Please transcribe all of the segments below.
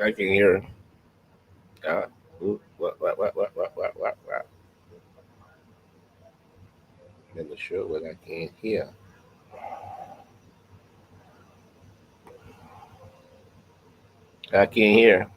I can hear. Uh, what? In the show, but I can't hear. I can't hear.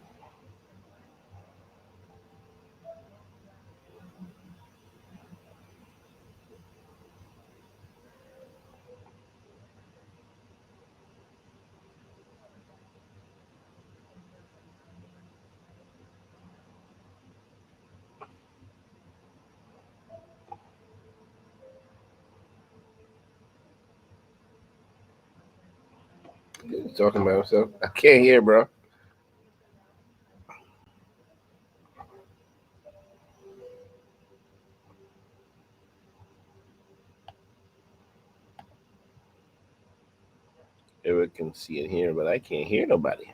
He's talking about himself. I can't hear, bro. Everyone can see and hear, but I can't hear nobody.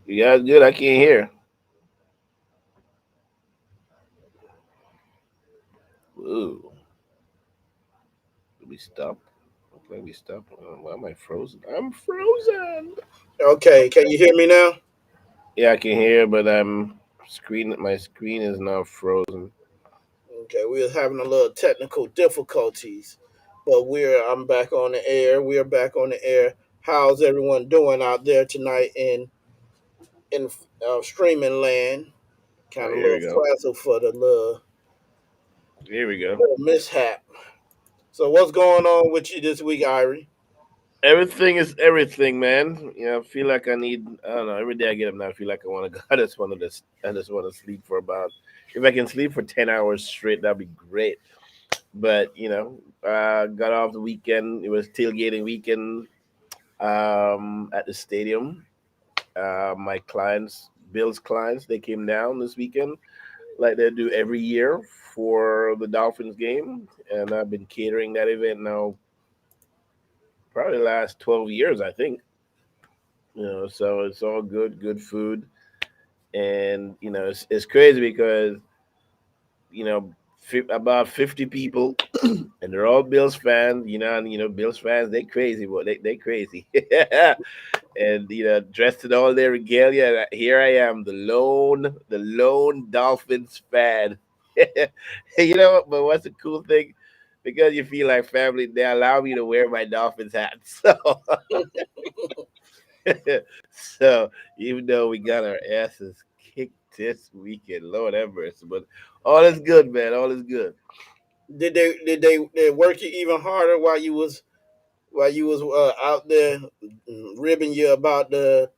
You guys good? I can't hear. Ooh, did we stop? Okay, we stop. Why am I frozen? I'm frozen. Okay, can you hear me now? Yeah, I can hear, but I'm screen. My screen is now frozen. Okay, we was having a little technical difficulties, but I'm back on the air. We're back on the air. How's everyone doing out there tonight in streaming land? Oh, Kind of a here little we go. frazzle for the Here we go. little mishap. So what's going on with you this week, Irie? Everything is everything, man. You know, I feel like I need. I don't know. Every day I get up now, I feel like I want to go. I just want to just. I just want to sleep for about. If I can sleep for 10 hours straight, that'd be great. But got off the weekend. It was tailgating weekend at the stadium. My clients, Bill's clients, they came down this weekend like they do every year for the Dolphins game, and I've been catering that event now probably the last 12 years, I think. So it's all good, good food, and it's crazy because about 50 people, and they're all Bills fans. And Bills fans, they crazy, but they crazy. And dressed in all their regalia. And here I am, the lone Dolphins fan. But what's the cool thing? Because you feel like family, they allow me to wear my Dolphins hat. So even though we got our asses kicked this weekend, Lord have mercy, but all is good, man. All is good. Did they work you even harder while you was out there ribbing you about the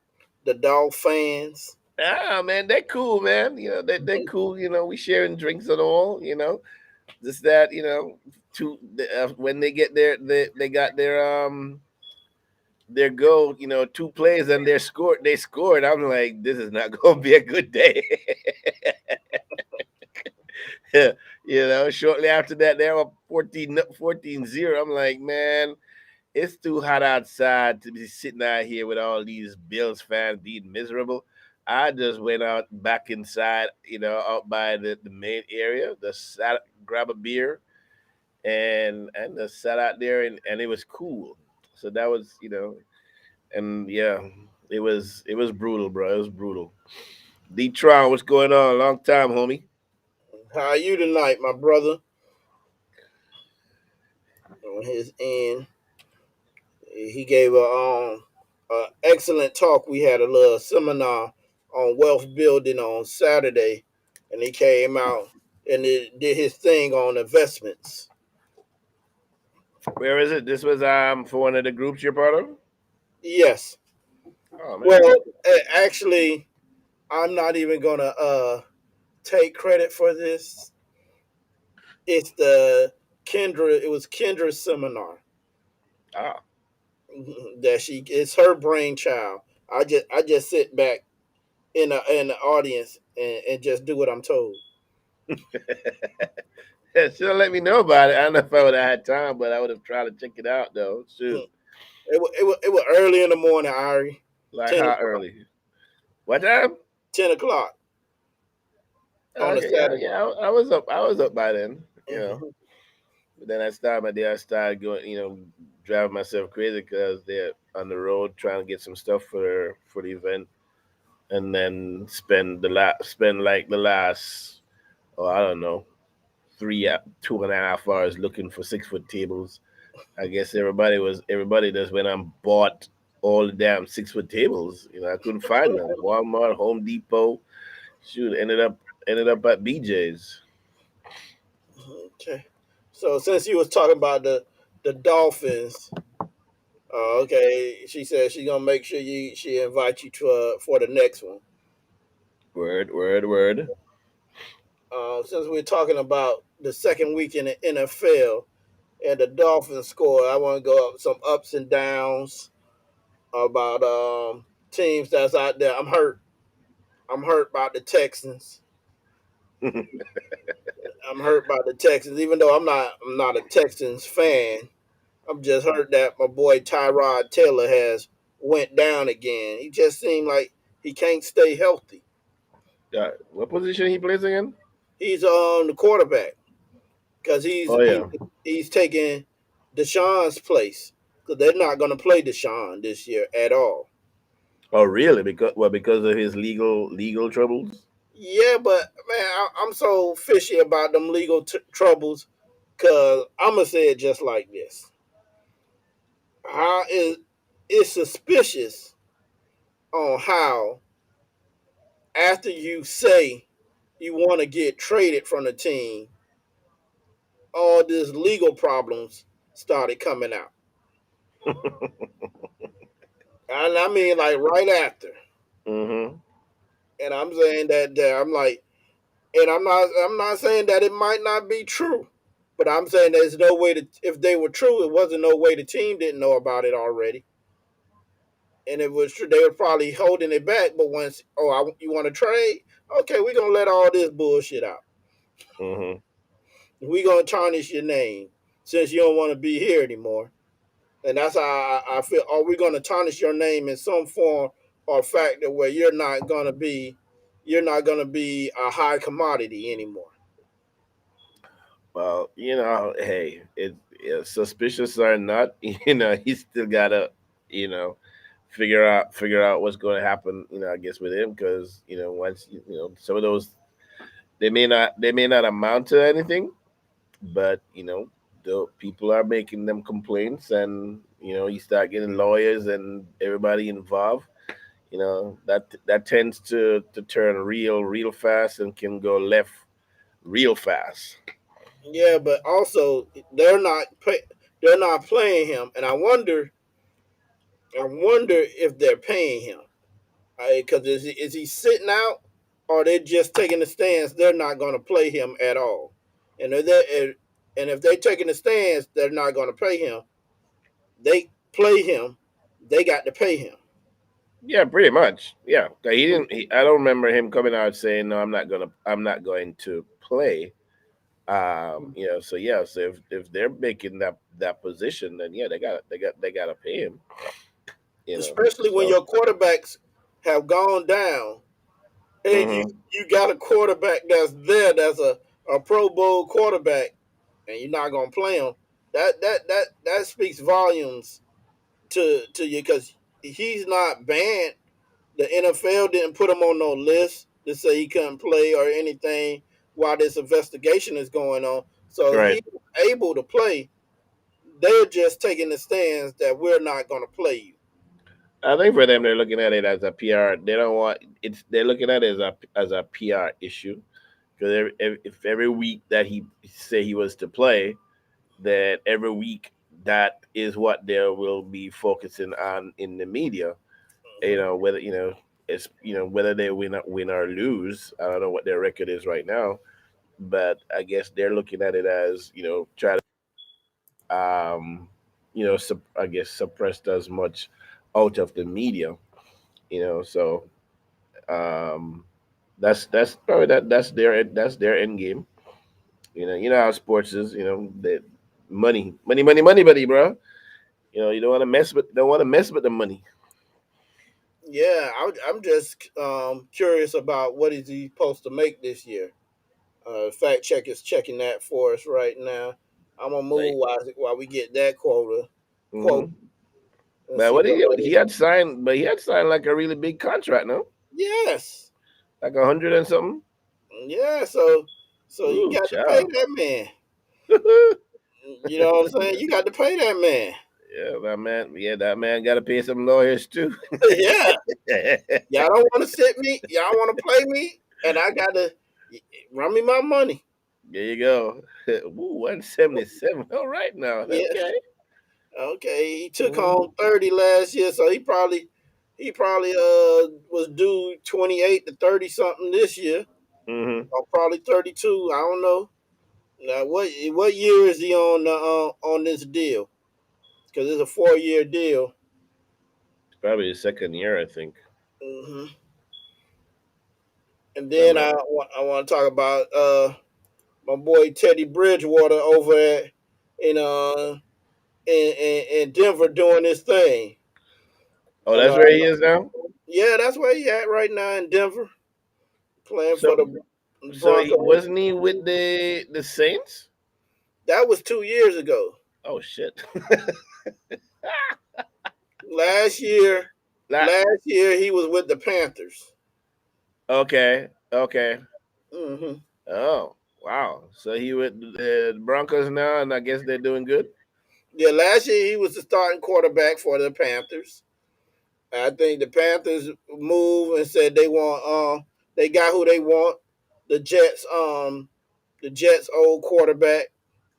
dog fans? Ah, man, they're cool, man. They're cool. We sharing drinks and all. Just that. When they get they got their goal. Two plays and they scored. I'm like, this is not going to be a good day. Shortly after that, they were 14-0. I'm like, man, it's too hot outside to be sitting out here with all these Bills fans being miserable. I just went out back inside, out by the main area, just sat, grab a beer, and just sat out there, and it was cool. So that was, and yeah, it was brutal, bro. It was brutal. Deetron, what's going on? Long time, homie. How are you tonight, my brother? On his end, he gave a excellent talk. We had a little seminar on wealth building on Saturday, and he came out and did his thing on investments. Where is it? This was for one of the groups you're part of. Yes. Oh man, Well, actually, I'm not even gonna take credit for this. It's the Kendra. It was Kendra's seminar ah, that it's her brainchild. I just sit back in the audience and just do what I'm told. yeah, should have let me know about it. I don't know if I would have had time, but I would have tried to check it out though. Shoot, It was early in the morning, Ari. like 10 how o'clock. early? What time? 10 o'clock on a Okay, yeah, Saturday. yeah. I was up. I was up by then. Mhm. But then I started my day. I started going, driving myself crazy because they're on the road trying to get some stuff for the event, and then spend like the last, oh, I don't know, 2.5 hours looking for 6 foot tables. I guess everybody just went and bought all the damn 6 foot tables. I couldn't find them. Walmart, Home Depot, shoot, ended up at BJ's. Okay. So since you was talking about the Dolphins, okay, she said she's gonna make sure she invite you to for the next one. Word, word, word. Since we're talking about the second week in the NFL and the Dolphins score, I want to go up some ups and downs about teams that's out there. I'm hurt. I'm hurt about the Texans. I'm hurt by the Texans, even though I'm not a Texans fan. I'm just hurt that my boy Tyrod Taylor has went down again. He just seemed like he can't stay healthy. What position he plays again? He's on the quarterback because Oh yeah. he's taking Deshaun's place because they're not going to play Deshaun this year at all. Oh really? Because of his legal troubles. Yeah, but man, I'm so fishy about them legal troubles because I'm gonna say it just like this: how is it's suspicious on how after you say you want to get traded from the team, all these legal problems started coming out. And I mean, like right after. Mm-hmm. And I'm saying that I'm like, and I'm not saying that it might not be true, but I'm saying there's no way to if they were true, it wasn't no way the team didn't know about it already. And if it was true, they were probably holding it back. But once, you want to trade? Okay, we're gonna let all this bullshit out. Mm-hmm. We're gonna tarnish your name since you don't want to be here anymore. And that's how I feel. Are we going to tarnish your name in some form or factor where you're not going to be a high commodity anymore? Well, hey, suspicious or not, he still gotta, you know, figure out what's going to happen. I guess with him because once some of those they may not amount to anything, but the people are making them complaints, and you start getting lawyers and everybody involved. That tends to turn real fast and can go left real fast. Yeah, but also they're not playing him, and I wonder if they're paying him because is he sitting out or they're just taking the stance they're not going to play him at all, and if they're taking the stance they're not going to play him, they play him, they got to pay him. Yeah, pretty much. Yeah, 'cause he didn't. I don't remember him coming out saying, "No, I'm not going to play." So yeah, so if they're making that position, then yeah, they got to pay him. Especially when So. your quarterbacks have gone down and you Hmm. you got a quarterback that's there that's a Pro Bowl quarterback and you're not gonna play him. That speaks volumes to you because he's not banned. The NFL didn't put him on no list to say he couldn't play or anything while this investigation is going on. So Right. he's able to play. They're just taking the stands that we're not going to play you. I think for them, they're looking at it as a PR. They don't want it's. They're looking at it as a PR issue because if every week that he say he was to play, that every week that is what they will be focusing on in the media. Whether it's whether they win or lose. I don't know what their record is right now, but I guess they're looking at it as try to I guess suppressed as much out of the media. So um, that's probably that's their end game. You know how sports is. That money, buddy, bro. You don't want to mess with the money. Yeah, I'm just curious about what is he supposed to make this year. Fact check is checking that for us right now. I'm gonna But, move while we get that quote hmm and but see what what that he is. had signed, but he had signed like a really big contract, no? Yes, Like 100 and something. yeah. So you Ooh, got to pay child. that man. Yeah, You know what I'm saying? You got to pay that man. that man. Yeah, that man got to pay some lawyers too. Yeah. There Y'all don't want to sit me. Y'all want to play me, and I got to run me my money. you go. Ooh, 177. All right now. Yeah. Okay. Okay. He took home Mm-hmm. 30 last year, so he probably was due 28 to 30 something this year, Mm-hmm. or probably 32. I don't know. Now what year is he on this deal? Because it's a 4 year deal. Probably his second year, I think. Hmm. And If I'm then not. I want to talk about my boy Teddy Bridgewater over at in uh in Denver doing his thing. Oh, And that's where he is now. yeah, that's where he at right now in Denver, playing for So, the so he Broncos. wasn't he with the Saints? That was 2 years ago. Oh shit. Last year, That last year he was with the Panthers. okay. Okay. Hmm. Oh wow. So he with the Broncos now, and I guess they're doing good. Yeah, last year he was the starting quarterback for the Panthers. I think the Panthers moved and said they got who they want. The Jets the Jets old quarterback.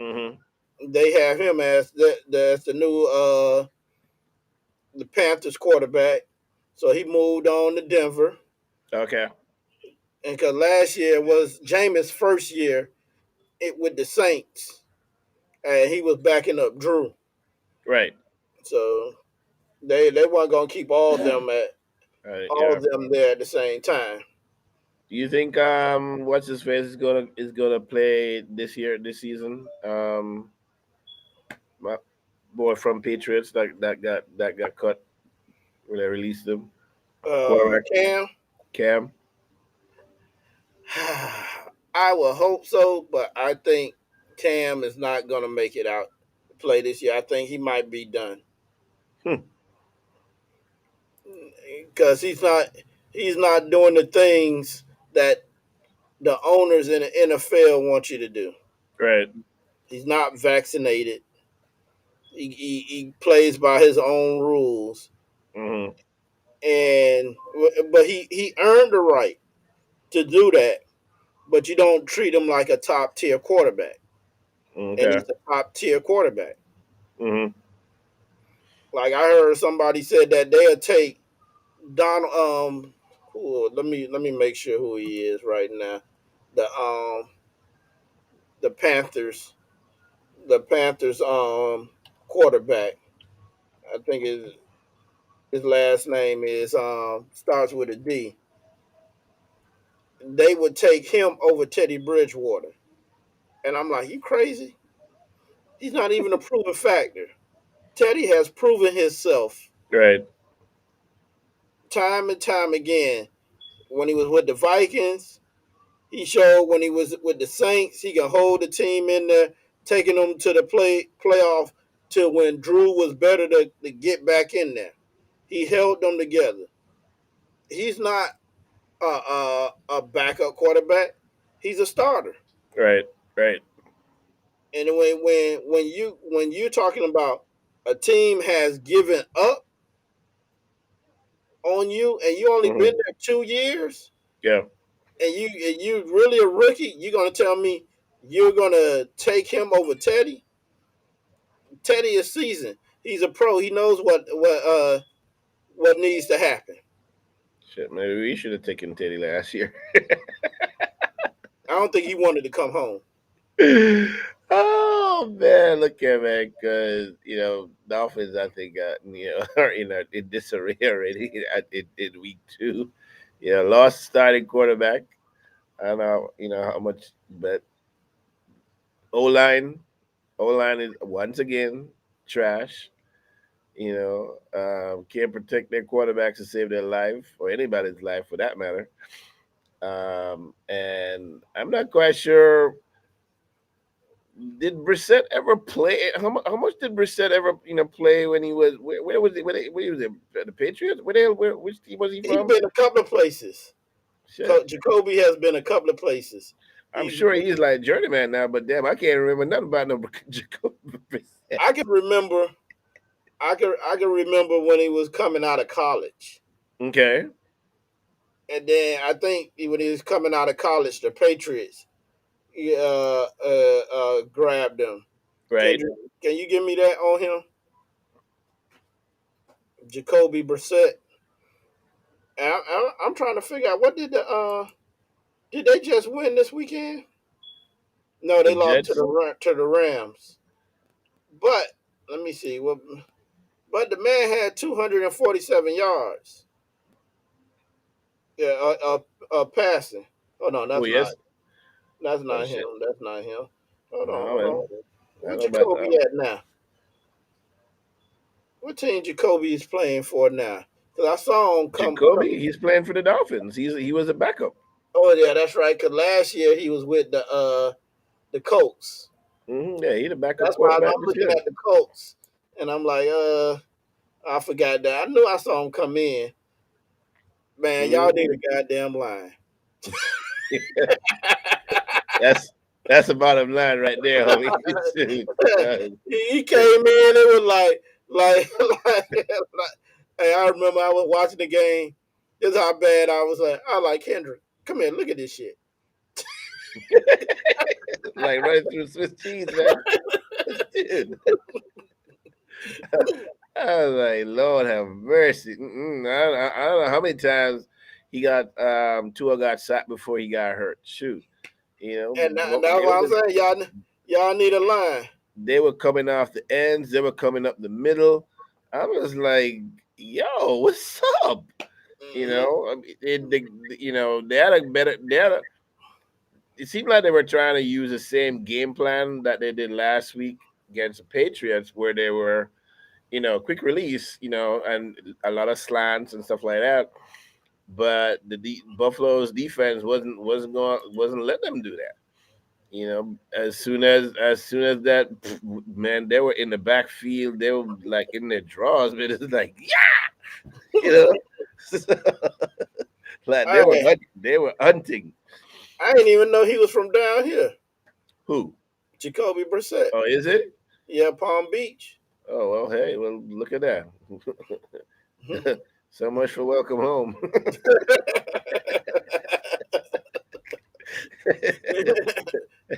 Mm-hmm. They have him as the new the Panthers quarterback. So he moved on to Denver. Okay. And because last year was Jameis' first year with the Saints, and he was backing up Drew. Right. So they weren't gonna keep all Yeah. of them there at the same time. Do you think what's his face is gonna play this year this season? My boy from Patriots that got cut when they released him. Quarterback Cam, Cam. I will hope so, but I think Cam is not gonna make it out to play this year. I think he might be done Hmm. because he's not doing the things that the owners in the NFL want you to do. Right. He's not vaccinated. He plays by his own rules, Mm-hmm. and but he earned the right to do that. But you don't treat him like a top tier quarterback, and Okay. he's a top tier quarterback. Mm-hmm. Like I heard somebody said that they'll take Donald. Let me make sure who he is right now. The the Panthers the Panthers quarterback. I think his last name is starts with a D. They would take him over Teddy Bridgewater, and I'm like, you crazy? He's not even a proven factor. Teddy has proven himself Right. time and time again. When he was with the Vikings, he showed when he was with the Saints, he can hold the team in there, taking them to the playoff till when Drew was better to get back in there. He held them together. He's not a backup quarterback. He's a starter. Right. Right. And when you're talking about a team has given up on you and you only been Mm-hmm. there 2 years Yeah. and you really a rookie, you're gonna tell me you're gonna take him over Teddy? Teddy is seasoned. He's a pro. He knows what needs to happen. Shit, maybe we should have taken Teddy last year. I don't think he wanted to come home. Oh man, look at man, because Dolphins, I think, are in disarray already in week two. Lost starting quarterback. I don't know, how much, but O line, O line is once again trash. Can't protect their quarterbacks to save their life or anybody's life for that matter. And I'm not quite sure Did Brissett ever play? How much did Brissett ever play when he was where was he? Where he was at the Patriots? Which team was he He's from? been a couple of places. Shit, Jacoby has been a couple of places. I'm He's sure he's like journeyman now, but damn, I can't remember nothing about no Jacoby Brissett. I can remember. I can remember when he was coming out of college, Okay, and then I think when he was coming out of college, the Patriots grabbed him. right. Kendrick, can you give me that on him? Jacoby Brissett. I'm trying to figure out what did they just win this weekend? No, The they lost to Jets. the Rams. But let me see what. But the man had 247 yards. Yeah, passing. Oh no, Oh that's not. yes. That's Oh not him. shit. That's not him. Hold on, No hold man, on. I don't Where know about Jacoby that. at now? What team Jacoby is playing for now? Because I saw him come. Jacoby, he's playing for the Dolphins. He was a backup. Oh yeah, that's right. Because last year he was with the Colts. Yeah, he's a backup That's why quarterback I'm this looking year. at the Colts, and I'm like, I forgot that. I knew I saw him come in. Man, y'all need hmm a goddamn line. that's that's the bottom line right there, homie. Shoot. He came in. It was like, hey, I remember I was watching the game. This is how bad I was. I like Kendrick. Come here, look at this shit. Like running through Swiss cheese, man. Dude. I was like, Lord have mercy. I don't know how many times he got Tua got sacked before he got hurt. Shoot, And that's what I'm saying. Y'all need a line. they were coming off the ends. They were coming up the middle. I was like, yo, what's up? Hmm I mean, they had a better. It seemed like they were trying to use the same game plan that they did last week against the Patriots, where they were, quick release, and a lot of slants and stuff like that. But Buffalo's defense wasn't letting them do that. As soon as that man, they were in the backfield. They were like in their draws, but it's like you know, like I they were hunting. I didn't even know he was from down here. Who? Jacoby Brissett. Oh, is it? Yeah, Palm Beach. Oh well, hey, well look at that. So much for welcome home.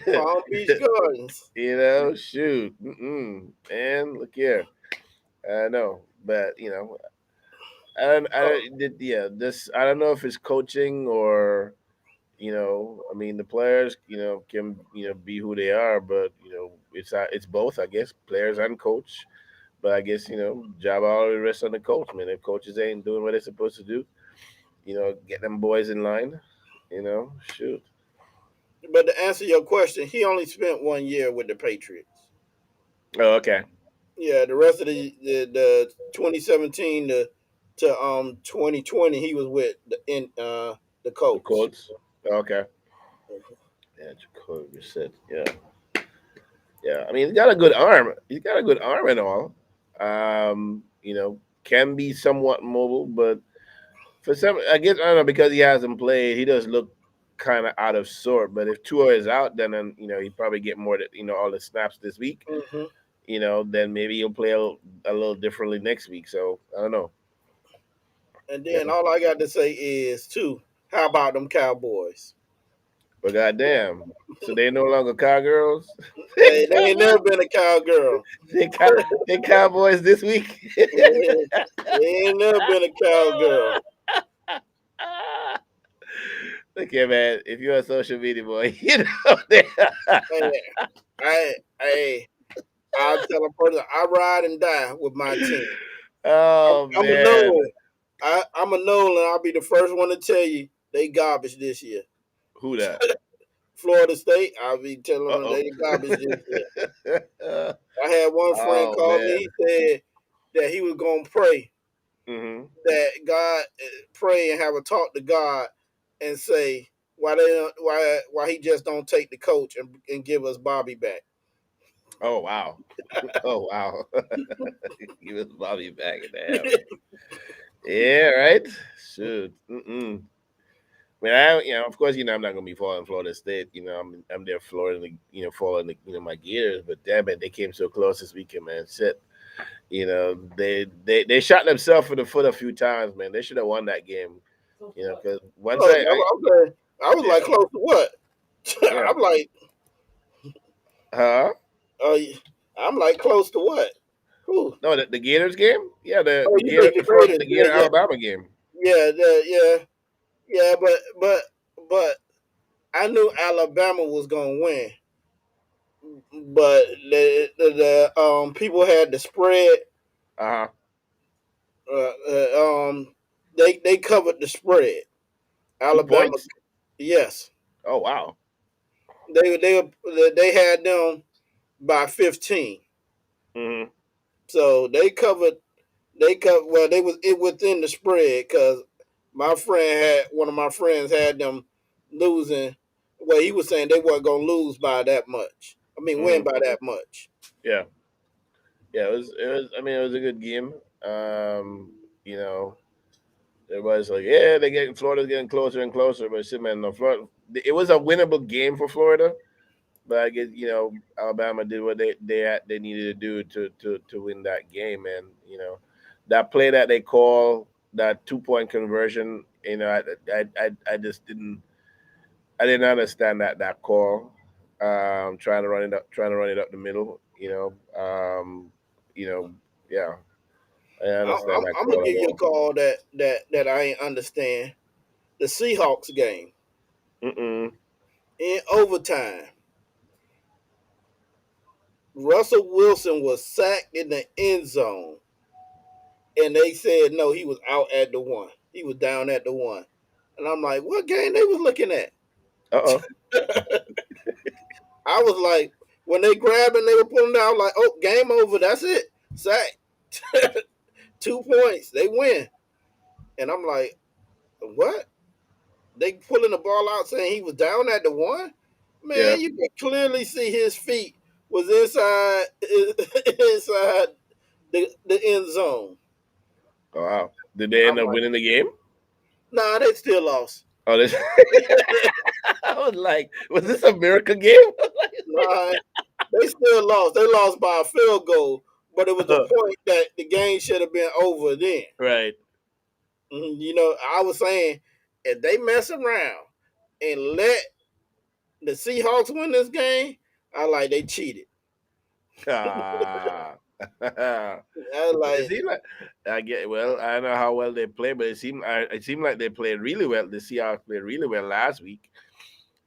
Palm Beach Gardens. Shoot, and look here. I know, but Oh, yeah, this I don't know if it's coaching or I mean the players can be who they are, but it's both, I guess, players and coach. But I guess job always rests on the coach, man. If coaches ain't doing what they're supposed to do, get them boys in line. Shoot. but to answer your question, he only spent 1 year with the Patriots. Oh, okay. Yeah, the rest of the 2017 to 2020, he was with the The Colts. Colts. Okay. Yeah, Jacoby said, yeah. Yeah, I mean, he's got a good arm. He's got a good arm and all. Can be somewhat mobile, but for some, I guess I don't know because he hasn't played. He does look kind of out of sort. But if Tua is out, then he probably get more, all the snaps this week. Hmm Then maybe he'll play a little differently next week. So I don't know. And Yeah, then all I got to say is too, how about them Cowboys? but goddamn, so they no longer cowgirls. They ain't never been a cowgirl. They Cowboys this week. They ain't never been a cowgirl. Look here, man. If you're a social media boy, they. Hey, I I'll tell a person I ride and die with my team. Oh I'm a man, Nolan. I'm a Nolan. I'll be the first one to tell you they garbage this year. who that? Florida State, I'll be telling Uh them oh. they garbage this year. I had one friend Oh call me. man. He said that he was gonna pray Hmm. that God pray and have a talk to God and say why he just don't take the coach and give us Bobby back. Oh wow. Oh wow. He was Bobby back in the hell. Yeah, right. Shoot. Mm-mm. I mean, of course, I'm not gonna be following Florida State. I'm there, Florida, following, my Gators. But damn it, they came so close this weekend, man. Shit. They shot themselves in the foot a few times, man. They should have won that game. Because once Oh, I was like yeah, close to what? yeah, I'm like, huh? uh, I'm like close to what? Who? No, the Gators game. Yeah, the Oh, the you think Gator, the the greatest? Yeah, Gator yeah, Alabama game. yeah, yeah, yeah. But I knew Alabama was gonna win, but the people had the spread. Uh huh. Uh, uh, um, they covered the spread. Two Alabama, points. yes, Oh wow. they had them by 15. Hmm. So they covered. They covered. Well, they was it within the spread because one of my friends had them losing. Well, he was saying they weren't gonna lose by that much. I mean, win Hmm. by that much. Yeah. Yeah. It was. I mean, it was a good game. You know, everybody's like, yeah, Florida's getting closer and closer, but shit, man, no, Florida. It was a winnable game for Florida, but I guess Alabama did what they needed to do to win that game, and that play that they call that 2 point conversion. I just didn't understand that call. Trying to run it up the middle. You know, yeah, I didn't understand that I'm gonna call at give you a all. call that I ain't understand. The Seahawks game Mm-mm. in overtime. Russell Wilson was sacked in the end zone, and they said no, he was out at the one. He was down at the one, and I'm like, what game they was looking at? Uh oh. I was like, when they grabbed and they were pulling down, like, oh, game over. That's it. Sack. 2 points. They win. And I'm like, what? They pulling the ball out saying he was down at the one? Yeah. Man, you can clearly see his feet was inside inside the end zone. Oh, wow. Did they end I'm up like, winning the game? nah, they still lost. Oh, this. I was like, was this a miracle game? Nah, they still lost. They lost by a field goal, but it was a point that the game should have been over then. Right. I was saying if they mess around and let the Seahawks win this game, I like they cheated. Ah. I It like, seemed like I get well. I don't know how well they play, but it seemed like they played really well. The Seahawks played really well last week.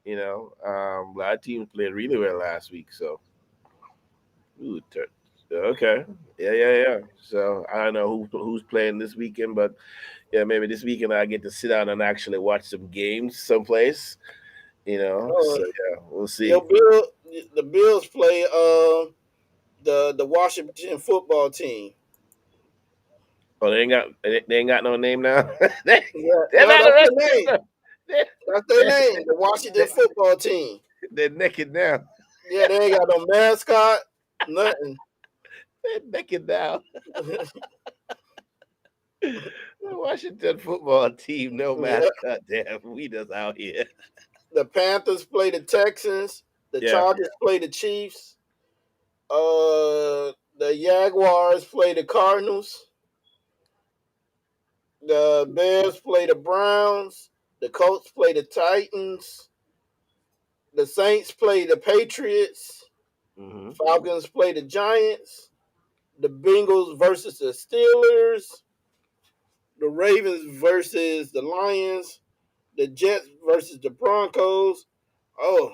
A lot of teams played really well last week. So, ooh, okay, yeah, yeah, yeah. So I don't know who's playing this weekend, but yeah, maybe this weekend I get to sit down and actually watch some games someplace. uh, So yeah, we'll your see. Bill, the Bills play the Washington football team. Oh, they ain't got no name now. Yeah, They're no, not that's their arrested. name. That's their They're, name. The Washington football team. they're naked now. Yeah, they ain't got no mascot, nothing. They're naked now. The Washington football team, no Yeah, mascot. Damn, we just out here. the Panthers play the Texans. The Yeah. Chargers play the Chiefs. The Jaguars play the Cardinals. The Bears play the Browns. The Colts play the Titans. The Saints play the Patriots. Hmm. Falcons play the Giants. The Bengals versus the Steelers. The Ravens versus the Lions. The Jets versus the Broncos. Oh,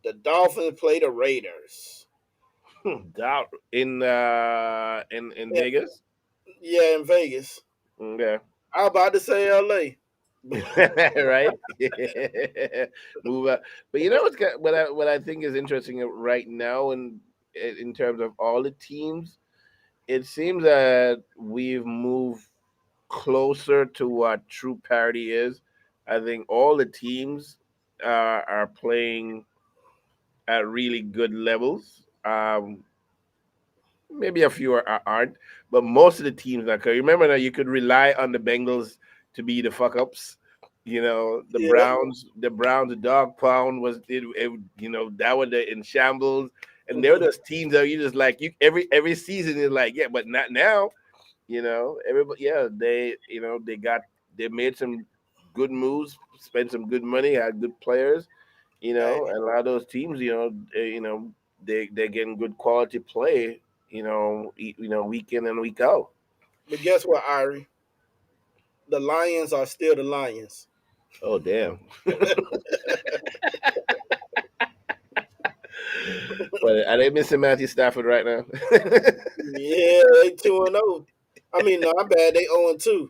the Dolphins play the Raiders. Out in Yeah, Vegas. yeah, in Vegas. Okay. I was about to say LA. Right. Move up. But what I think is interesting right now, in terms of all the teams, it seems that we've moved closer to what true parity is. I think all the teams are playing at really good levels. Um, maybe a few aren't, but most of the teams not. Cause remember that you could rely on the Bengals to be the fuck ups. You know, Yeah. The Browns, the dog pound was you know, that was in shambles, and they were Mhm. those teams that you just like you every season is like, yeah, but not now. You know, everybody, yeah, they, you know, they made some good moves, spent some good money, had good players, you Hey, know, and a lot of those teams, they're getting good quality play, you know, week in and week out. but guess what, Irie? The Lions are still the Lions. Oh damn! But are they missing Matthew Stafford right now? Yeah, they 2-0. I mean, no, I'm bad. They 0-2.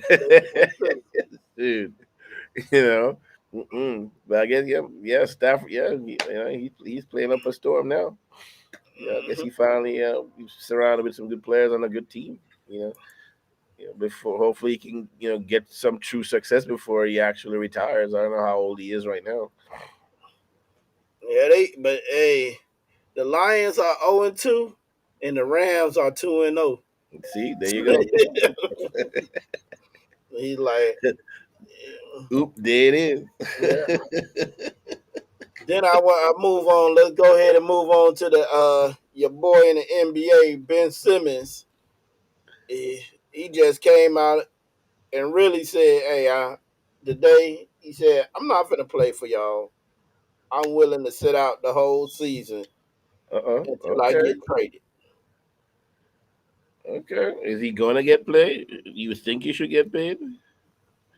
They 0-2. Dude, you know. But I guess yeah, Stafford, he's playing up a storm now. Yeah, I guess Mhm. he finally he's surrounded with some good players on a good team. Before hopefully he can get some true success before he actually retires. I don't know how old he is right now. Yeah, but hey, the Lions are 0-2 and the Rams are 2-0. See, there you go. He's like, Oop, there it yeah. is. Then I move on. Let's go ahead and move on to the your boy in the NBA, Ben Simmons. He just came out and really said, "Hey, today he said I'm not gonna play for y'all. I'm willing to sit out the whole season until I Okay. get traded." Okay. Is he gonna get paid? You think he should get paid?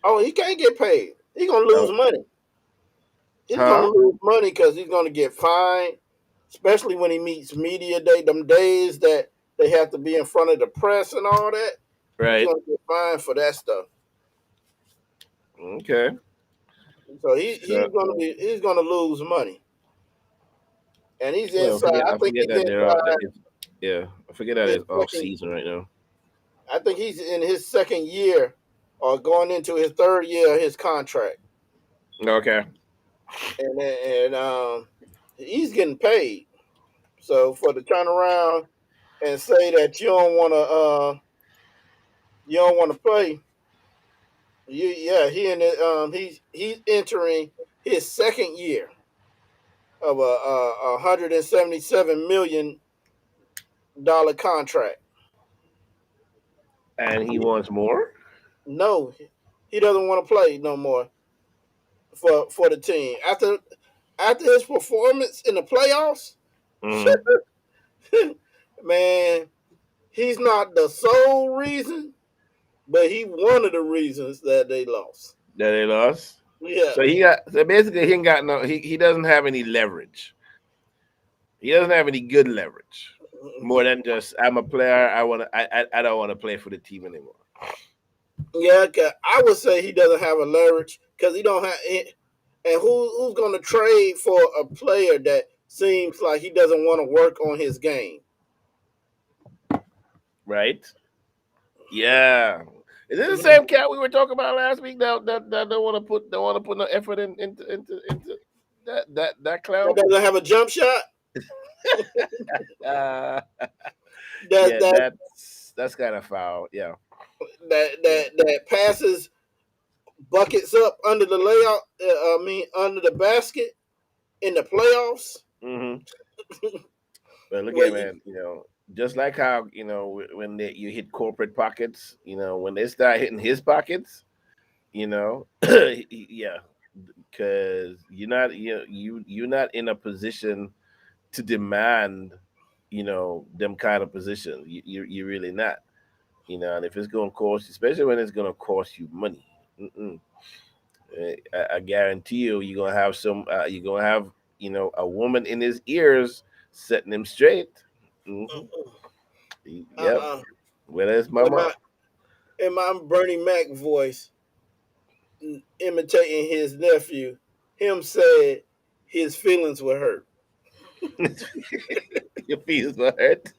Oh, he can't get paid. He's gonna Oh, lose money. He's gonna huh? lose money because he's gonna get fined, especially when he meets media day. Them days that they have to be in front of the press and all that. He's Right. gonna get fined for that stuff. Okay. So So, he's gonna lose money, and he's well, inside. I I think forget he's that they're all. That inside it's, yeah, I forget that his it's off second. season right now. I think he's in his second year or going into his third year of his contract, Okay. and he's getting paid. So for the turnaround and say that you don't want to play, yeah, he's entering his second year of a $177 million contract. And he wants more. No, he doesn't want to play no more for the team after his performance in the playoffs. Mm-hmm. Man, he's not the sole reason, but he one of the reasons that they lost. That they lost. Yeah. So basically he ain't got no he doesn't have any leverage. He doesn't have any good leverage. More than just I'm a player, I don't want to play for the team anymore. Yeah, 'cause I would say he doesn't have a leverage because he don't have. And who's going to trade for a player that seems like he doesn't want to work on his game? Right? Yeah. Is it the same cat we were talking about last week that don't want to put no effort into that That clown? doesn't have a jump shot. Uh That yeah, that that's kind of foul. Yeah. Yeah. that passes buckets up under the layout. I mean, under the basket in the playoffs. Mm-hmm. But look Where at you man, just like how when you hit corporate pockets, when they start hitting his pockets, yeah, because you're not in a position to demand, them kind of positions. You're really not, and if it's going to cost, especially when it's going to cost you money. Mm-mm. I guarantee you're gonna have you're gonna have a woman in his ears setting him straight. Hmm. Yep. uh Where's in mama? my Bernie Mac voice, imitating his nephew, him said his feelings were hurt. Your feet is hurt.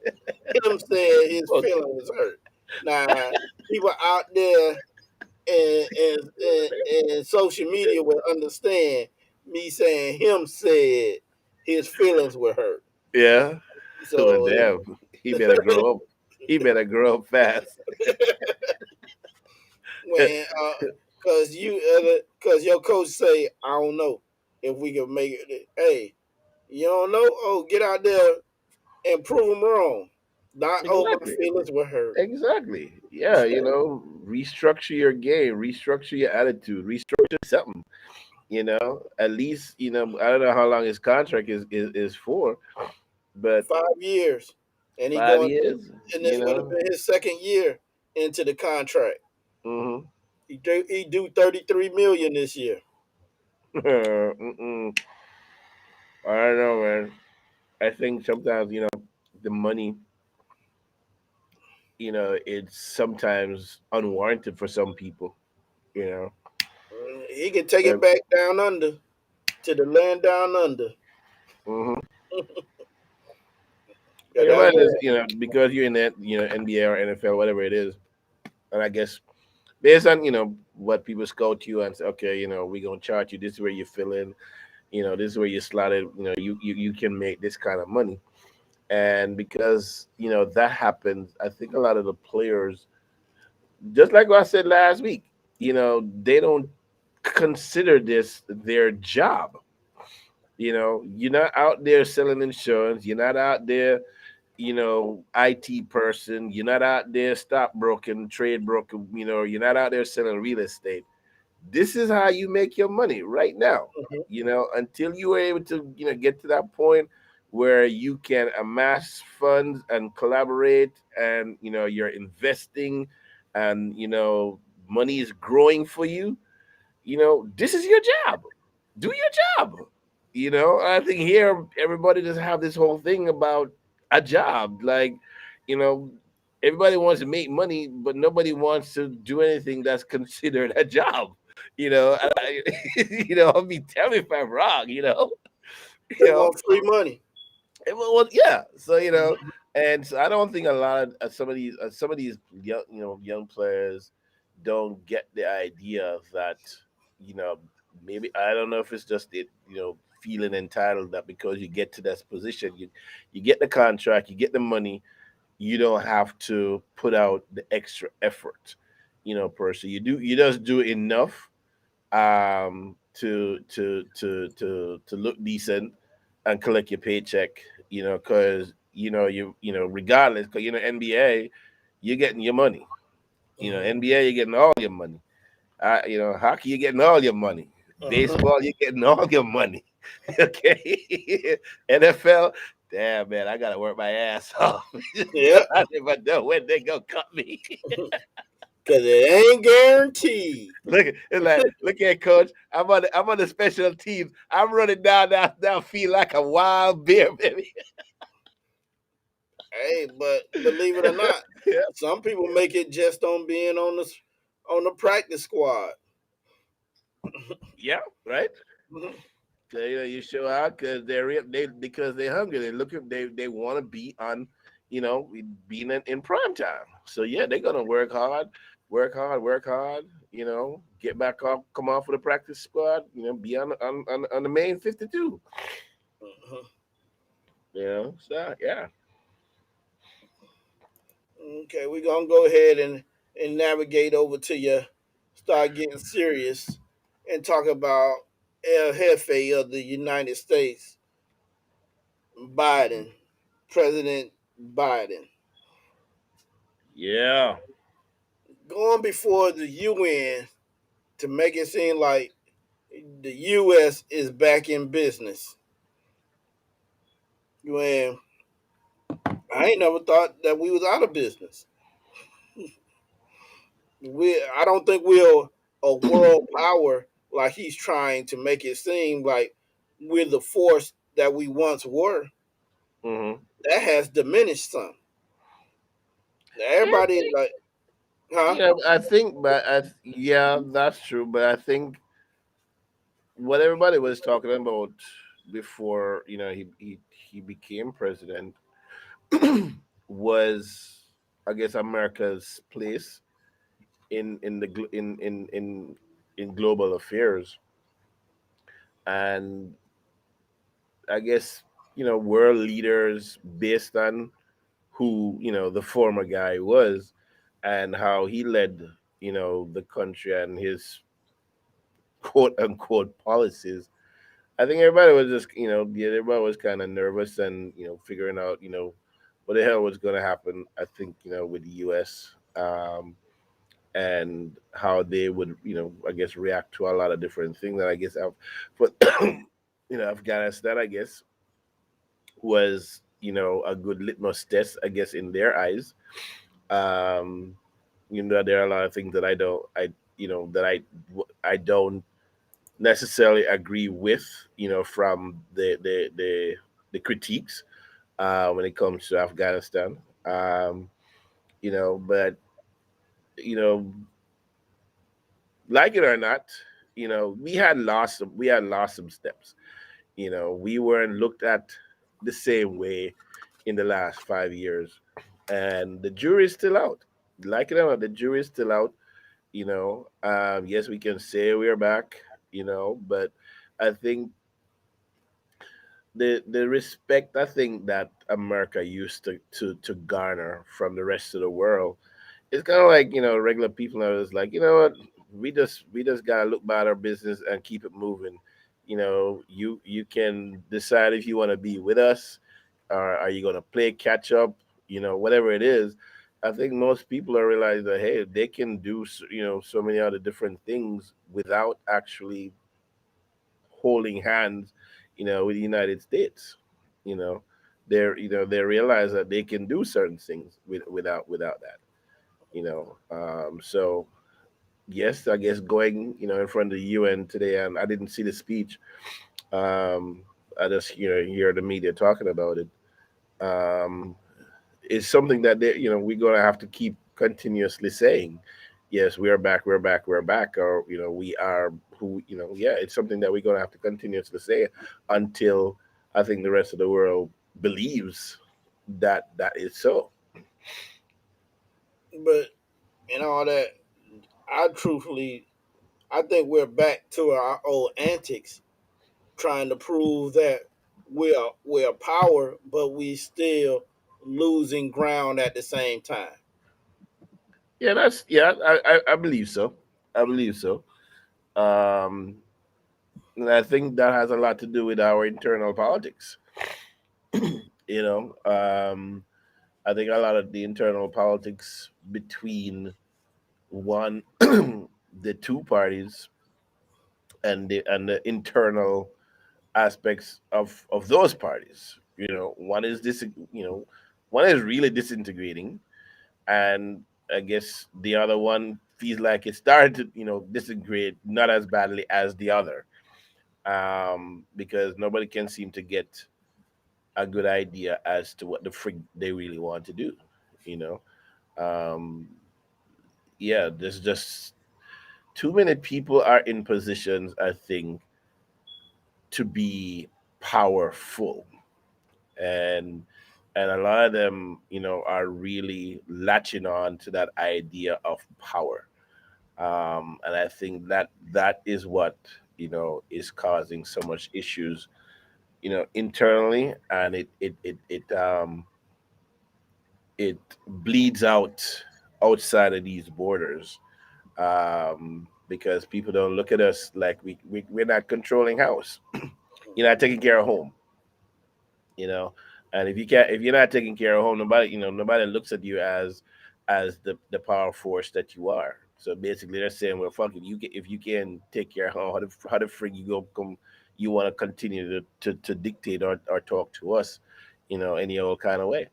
Him said his Okay. feelings was hurt. Now people out there and social media will understand me saying him said his feelings were hurt. Yeah. Well, So damn, he better grow up. He better grow up fast. when cause your coach say I don't know if we can make it. Hey, you don't know? Oh, get out there and prove them wrong. Not my Exactly. feelings were hurt. Exactly. Yeah, restructure your game, restructure your attitude, restructure something. At least I don't know how long his contract is for, but 5 years, and he five going, years. and this would have been his second year into the contract. Mm-hmm. He do 33 million this year. Mm-mm. I don't know, man. I think sometimes the money, it's sometimes unwarranted for some people. You know. He can take Uh, it back down under to the land down under. mhm. Yeah, And that's everybody where. is, because you're in that, NBA or NFL, whatever it is, and I guess based on what people scout you and say, okay, we're gonna charge you. This is where you fill in. This is where you slotted. You can make this kind of money. And because that happens, I think a lot of the players, just like what I said last week, they don't consider this their job. You're not out there selling insurance. You're not out there, IT person. You're not out there stockbroking, trade broker. You're not out there selling real estate. This is how you make your money right now. Mhm, Until you are able to, get to that point where you can amass funds and collaborate, and you're investing, and money is growing for you. This is your job. Do your job. I think here everybody just have this whole thing about a job. Like, you know, everybody wants to make money, but nobody wants to do anything that's considered a job. I mean, tell me if I'm wrong. You they know, want free money. yeah. So Mhm, and so I don't think a lot of some of these young players don't get the idea that you know maybe I don't know if it's just it feeling entitled that because you get to this position, you get the contract, you get the money, you don't have to put out the extra effort, per se. You just do enough to look decent and collect your paycheck, because regardless, because NBA, you're getting your money. mhm, NBA, you're getting all your money. Hockey, you're getting all your money. mhm. Baseball, you're getting all your money. Okay, NFL, damn man, I gotta work my ass off. Yeah, I never know when they gonna cut me. because it ain't guaranteed. It's like, look at coach. I'm on the special teams. I'm running down feel like a wild bear, baby. Hey, but believe it or not, Yeah, some people make it just on being on the practice squad. yeah, right. Mhm, So, you show out because because they're hungry. They look at they want to be on, being in prime time. So yeah, they're gonna work hard, work hard, work hard. Get back off, come off for the practice squad. Be on the main 52. mhm. So yeah. Okay, we're gonna go ahead and navigate over to you, start getting serious, and talk about El Jefe of the United States, Biden, President Biden, Yeah. going before the UN to make it seem like the U.S. is back in business. When I ain't never thought that we was out of business. I don't think we're a world power like he's trying to make it seem like we're the force that we once were. Hmm. That has diminished some. Everybody like, huh? Yeah, I think, but yeah, that's true. But I think what everybody was talking about before, he became president, was, I guess, America's place in the in global affairs, and I guess world leaders based on who the former guy was and how he led the country and his quote unquote policies. I think everybody was just yeah, everybody was kind of nervous and figuring out what the hell was going to happen. I think with the U.S. And how they would I guess react to a lot of different things. And I guess but Afghanistan, I guess, was a good litmus test, I guess, in their eyes. Um, there are a lot of things that I don't necessarily agree with, from the critiques when it comes to Afghanistan. Um, but you know, like it or not, we had lost some steps. We weren't looked at the same way in the last 5 years, and the jury is still out. Like it or not, the jury is still out. Yes, we can say we're back. But I think the respect, I think, that America used to garner from the rest of the world, it's kind of like regular people are just like, what, we just gotta look about our business and keep it moving. You can decide if you want to be with us, or are you gonna play catch up, whatever it is. I think most people are realizing that, hey, they can do so many other different things without actually holding hands, with the United States. You know, they realize that they can do certain things without that. So yes, I guess going in front of the UN today, and I didn't see the speech. Um, I just hear the media talking about it. Um, is something that we're gonna have to keep continuously saying. Yes, we are back, we're back, we're back, or we are who yeah, it's something that we're gonna have to continuously say until I think the rest of the world believes that that is so. But and all that, I truthfully, I think we're back to our old antics, trying to prove that we're power, but we still losing ground at the same time. Yeah, I believe so. I believe so. Um, and I think that has a lot to do with our internal politics. you know, um, I think a lot of the internal politics between one, the two parties, and the internal aspects of those parties. One is one is really disintegrating, and I guess the other one feels like it started to disintegrate not as badly as the other, because nobody can seem to get a good idea as to what the frig they really want to do. You know, um, yeah, there's just too many people are in positions, I think, to be powerful, and a lot of them, are really latching on to that idea of power. And I think that is what is causing so much issues, internally, and it bleeds out outside of these borders, because people don't look at us like we're not controlling house. You're not taking care of home, you know. And if you're not taking care of home, nobody looks at you as the power force that you are. So basically, they're saying, well, fuck, if you can take care of home, how the frig you go come, you want to continue to dictate or talk to us, any old kind of way.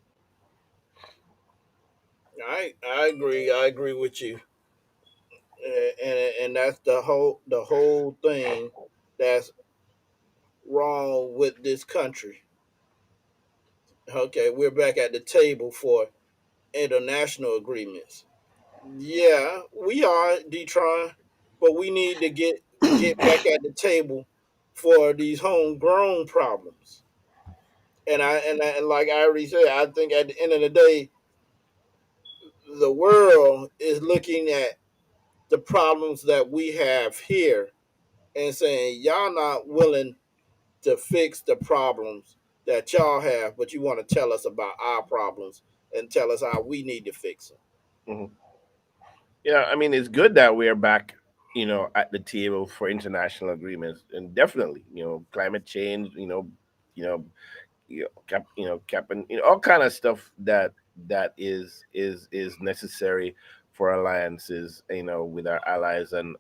I agree. I agree with you, and that's the whole thing that's wrong with this country. Okay, we're back at the table for international agreements. Yeah, we are Detron, but we need to get back at the table for these homegrown problems. And like I already said, I think at the end of the day, the world is looking at the problems that we have here and saying y'all not willing to fix the problems that y'all have, but you want to tell us about our problems and tell us how we need to fix them. Mhm. Yeah, I mean, it's good that we're back, at the table for international agreements, and definitely, climate change, you know, cap, and all kind of stuff that is necessary for alliances, with our allies and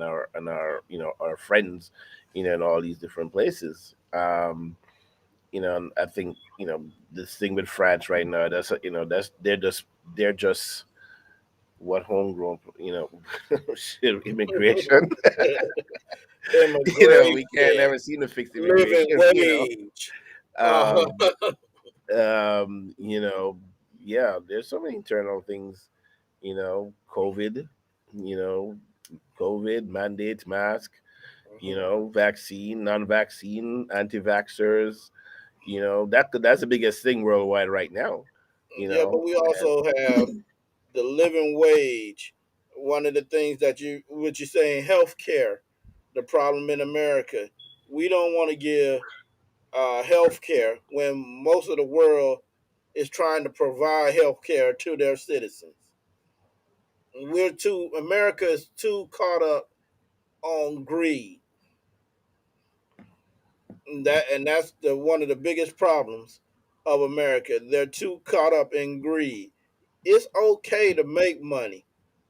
our friends, in all these different places. And I think this thing with France right now, they're just what homegrown, shit, immigration. We can't Immigration, never seem to fix living immigration. wage. Uh, Um, um, you know, yeah, there's so many internal things. COVID, you know, COVID mandates, mask, vaccine, non-vaccine, anti-vaxxers. That's the biggest thing worldwide right now. You yeah, but know, we and also have the living wage. One of the things that what you're saying, healthcare, the problem in America. We don't want to give health care when most of the world is trying to provide health care to their citizens. America is too caught up on greed. And that's the one of the biggest problems of America. They're too caught up in greed. It's okay to make money,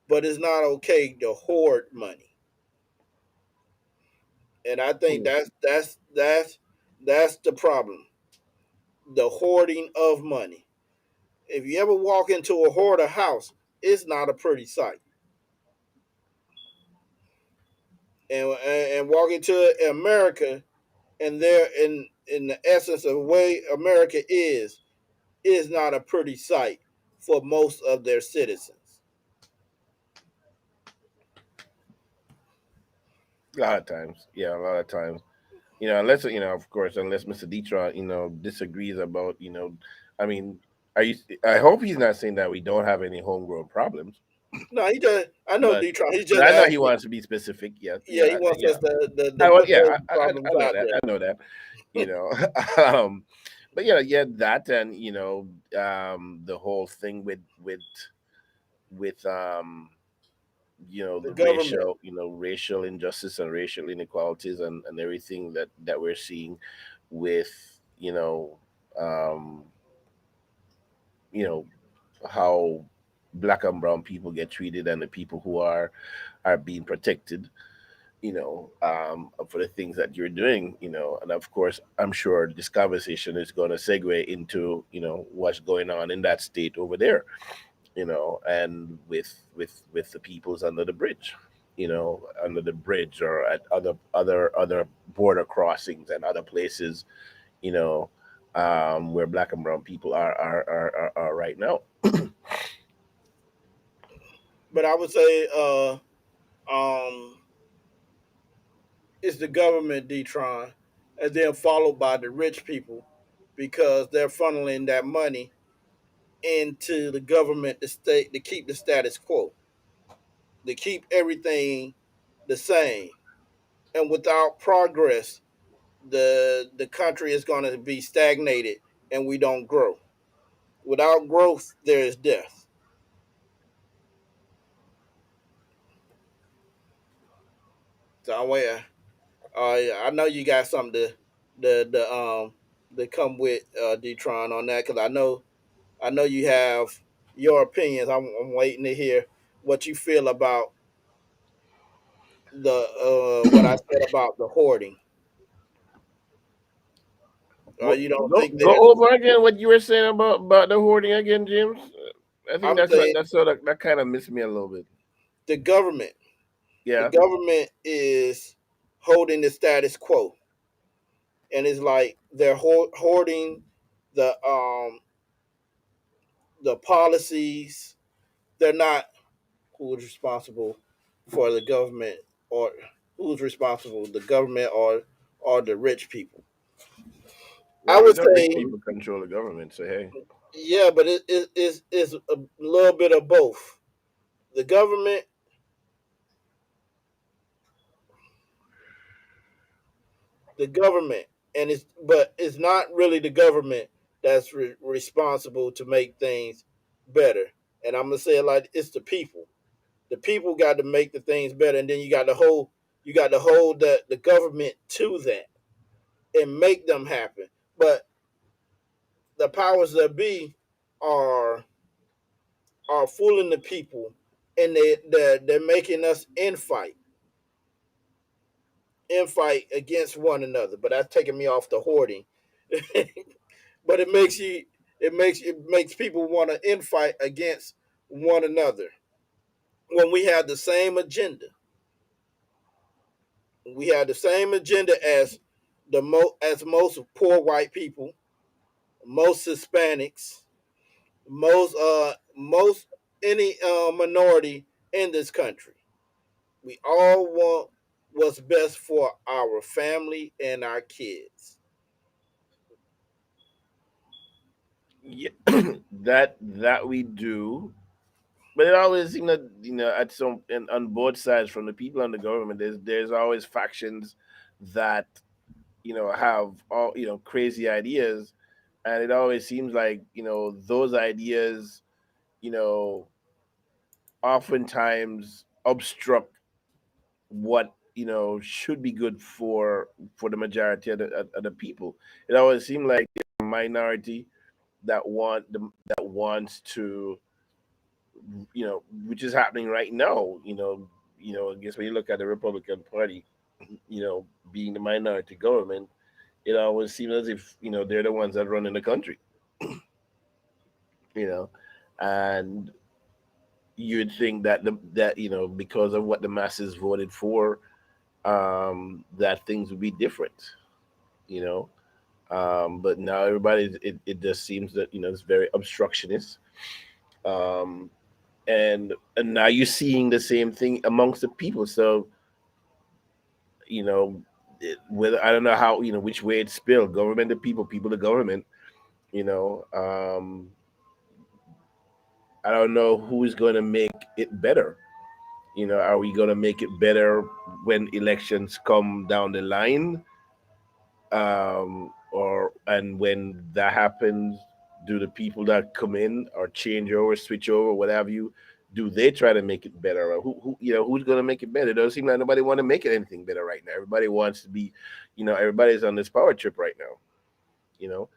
but it's not okay to hoard money. And I think that's the problem. The hoarding of money. If you ever walk into a hoarder house, it's not a pretty sight. And walk into America, and there in the essence of the way America is not a pretty sight for most of their citizens. a lot of times, yeah, a lot of times, unless of course, unless Mr. Detroit, disagrees about, I mean, are you? I hope he's not saying that we don't have any homegrown problems, No, he does. I know but Detroit. He's but just I know he asking. wants to be specific. Yeah, Yeah, he wants yeah. us to put Yeah, those I problems know out that. there. I know that. You know, um, but yeah, that, and the whole thing with The the government. racial injustice and racial inequalities, and everything that we're seeing with um you know how black and brown people get treated, and the people who are being protected, for the things that you're doing, and of course, I'm sure this conversation is going to segue into, what's going on in that state over there, and with the peoples under the bridge, or at other border crossings and other places, you know, where black and brown people are right now. But I would say um, it's the government, Detron, and then followed by the rich people because they're funneling that money into the government, the state, to keep the status quo, to keep everything the same. And without progress, the country is going to be stagnated, and we don't grow. Without growth, there is death. So I know you got something to come with Detron on that, because I know you have your opinions. I'm waiting to hear what you feel about the what I said about the hoarding. Or you don't Go think go there's? over again what you were saying about the hoarding again, James. I think I'm that's what saying that's sort of that kind of missed me a little bit. the government. The Yeah. government is holding the status quo, and it's like they're hoarding the policies. They're not who's responsible for the government, or who's responsible, the government or the rich people. I Well, we would know rich say people control the government, so hey. yeah, but it's a little bit of both. The government, the government. and it's not really the government that's responsible to make things better. And I'm gonna say it like it's the people. The people got to make the things better, and then you got to hold the government to that and make them happen. But the powers that be are are fooling the people, and they're making us infight against one another. But that's taking me off the hoarding. But it makes people want to infight against one another when we have the same agenda. We have the same agenda as as most poor white people, most Hispanics, most any minority in this country. We all want what's best for our family and our kids. Yeah, that we do. But it always, at some and on both sides, from the people and the government, there's always factions that have all crazy ideas, and it always seems like those ideas, you know, oftentimes obstruct what should be good for the majority of the people. It always seems like a minority that wants to, which is happening right now. I guess when you look at the Republican Party, being the minority government, it always seems as if they're the ones that run in the country. You know, and you'd think that because of what the masses voted for, that things would be different. You know, but now everybody, it just seems that it's very obstructionist. Um, and now you're seeing the same thing amongst the people. So whether, I don't know how, which way it's spilled, government to people, people to government. you know um I don't know who's going to make it better. Are we going to make it better when elections come down the line? Or and when that happens, do the people that come in or change over, switch over, what have you, do they try to make it better? Or who's going to make it better? It doesn't seem like nobody want to make it anything better right now. Everybody wants to be, everybody's on this power trip right now. you know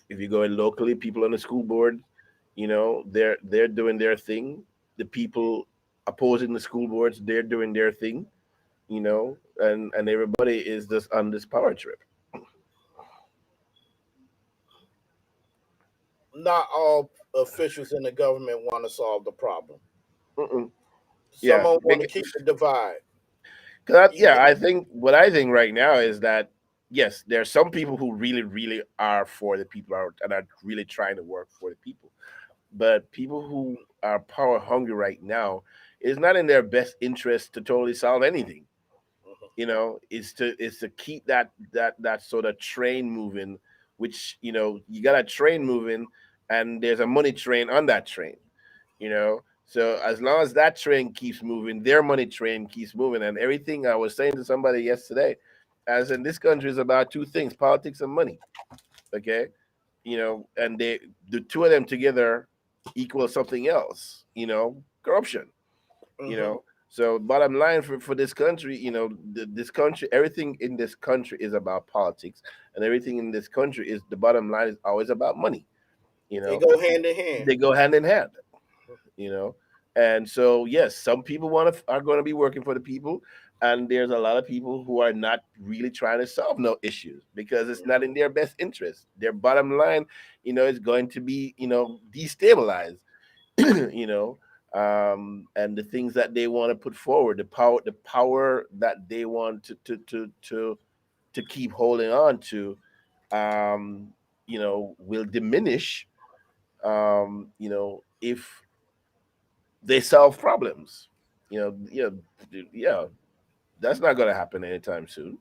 if you go in locally, people on the school board, they're doing their thing. The people opposing the school boards, they're doing their thing. And everybody is just on this power trip. Not all officials in the government want to solve the problem. Mm-mm. Some Yeah, of them want to keep the divide. You yeah. get, I think right now is that yes, there are some people who really, really are for the people, and are really trying to work for the people. But people who are power hungry right now, it's not in their best interest to totally solve anything. Is to keep that sort of train moving, which you got a train moving, and there's a money train on that train. So as long as that train keeps moving, their money train keeps moving. And everything, I was saying to somebody yesterday, as in, this country is about two things: politics and money. Okay. And the two of them together equal something else, corruption. mm-hmm. So bottom line, for this country, this country, everything in this country is about politics, and everything in this country, is the bottom line, is always about money. you They know go hand in hand. they go hand in hand. you know and so, yes, some people are going to be working for the people, and there's a lot of people who are not really trying to solve no issues, because it's not in their best interest. Their bottom line, is going to be, destabilized. you know and the things that they want to put forward, the power that they want to keep holding on to, will diminish, if they solve problems. Yeah, that's not going to happen anytime soon.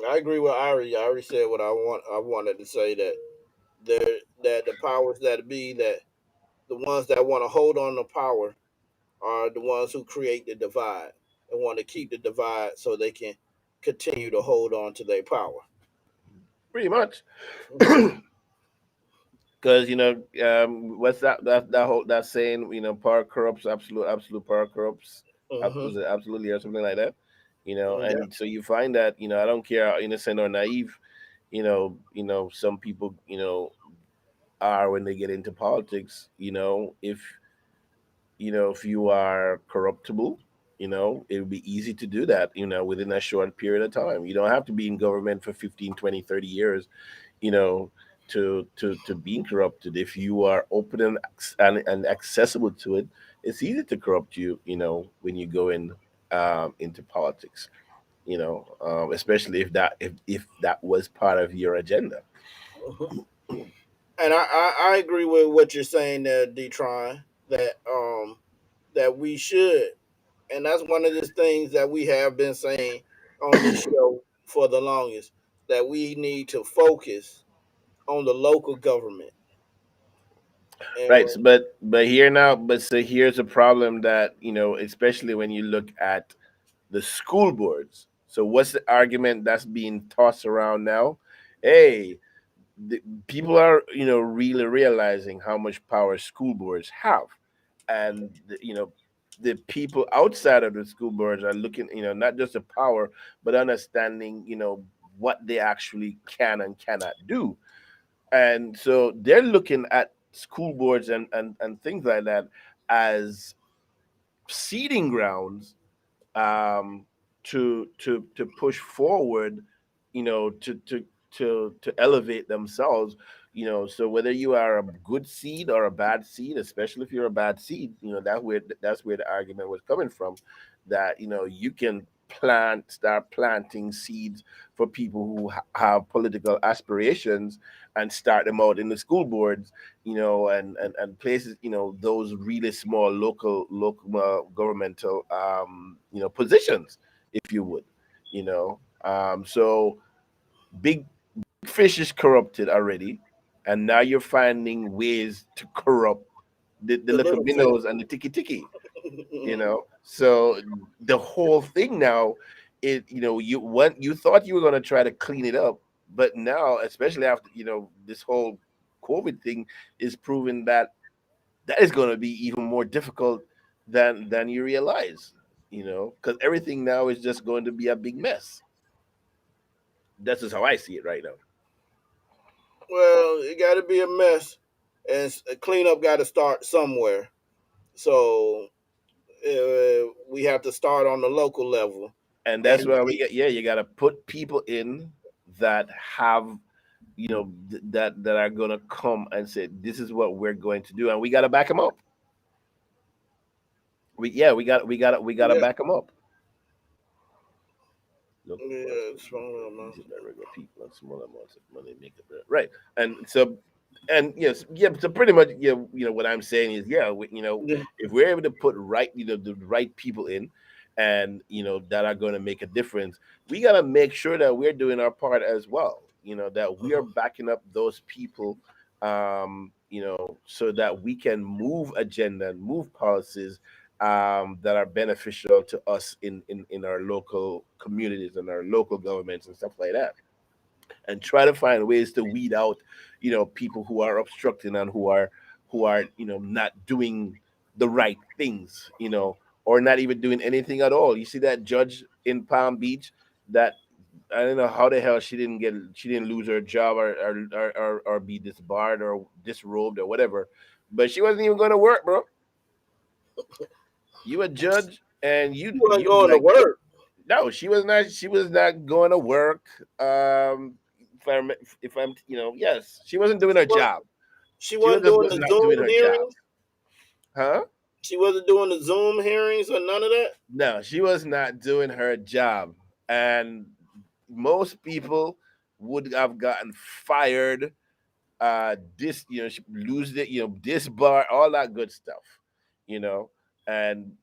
I agree with Ari. I already said what I wanted to say, that the powers that be, that the ones that want to hold on to power are the ones who create the divide and want to keep the divide so they can continue to hold on to their power. Pretty much. Hmm. Because what's that whole that saying, power corrupts, absolute power corrupts, Hmm. was it absolutely or something like that, Yeah. and so you find that, I don't care how innocent or naive, some people, are when they get into politics. If you are corruptible, it would be easy to do that, within a short period of time. You don't have to be in government for 15, 20, 30 years, you know, to being corrupted. If you are open and accessible to it, it's easy to corrupt you, when you go into politics, especially if that was part of your agenda. Hmm. And I agree with what you're saying there, Detron, that we should, and that's one of the things that we have been saying on this show for the longest, that we need to focus on the local government. And Right. But here now, but so here's a problem that, especially when you look at the school boards. So what's the argument that's being tossed around now? Hey, the, people are, really realizing how much power school boards have, and the people outside of the school boards are looking, not just the power, but understanding, what they actually can and cannot do. And so they're looking at school boards and things like that as seeding grounds, um, to push forward, to elevate themselves. So whether you are a good seed or a bad seed, especially if you're a bad seed, that's where the argument was coming from, that you can start planting seeds for people who have political aspirations, and start them out in the school boards, and places, those really small local governmental, positions, if you would. So big fish is corrupted already, and now you're finding ways to corrupt the the little little fish. minnows and the so the whole thing now, you thought you were going to try to clean it up, but now, especially after, this whole COVID thing is proving that is going to be even more difficult than you realize, because everything now is just going to be a big mess. That's just how I see it right now. Well, it got to be a mess, and a cleanup got to start somewhere. So we have to start on the local level. And And that's why we get, yeah, you got to put people in that have, that are going to come and say, this is what we're going to do, and we got to back them up. We got to yeah, back them up. Local yeah, prosperity it's one of them, easy by regular people and small amounts of money make it better. Right. And so, and yes, yeah. So pretty much, yeah. What I'm saying is, yeah. yeah. If we're able to put the right people in, and that are going to make a difference, we got to make sure that we're doing our part as well. That we are Mhm. backing up those people, so that we can move agenda and move policies, that are beneficial to us in our local communities and our local governments and stuff like that, and try to find ways to weed out, people who are obstructing, and who are not doing the right things, or not even doing anything at all. You see that judge in Palm Beach, that I don't know how the hell she didn't lose her job, or be disbarred or disrobed or whatever, but she wasn't even going to work, bro. You a judge, and She wasn't you going to like, work. no, she was not going to work. If I'm, yes, she wasn't doing She her wasn't. job. She She was wasn't just doing was the not doing Zoom her job. hearings. Huh? She wasn't doing the Zoom hearings or none of that. No, she was not doing her job. And most people would have gotten fired, lose it, this bar, all that good stuff, you know. And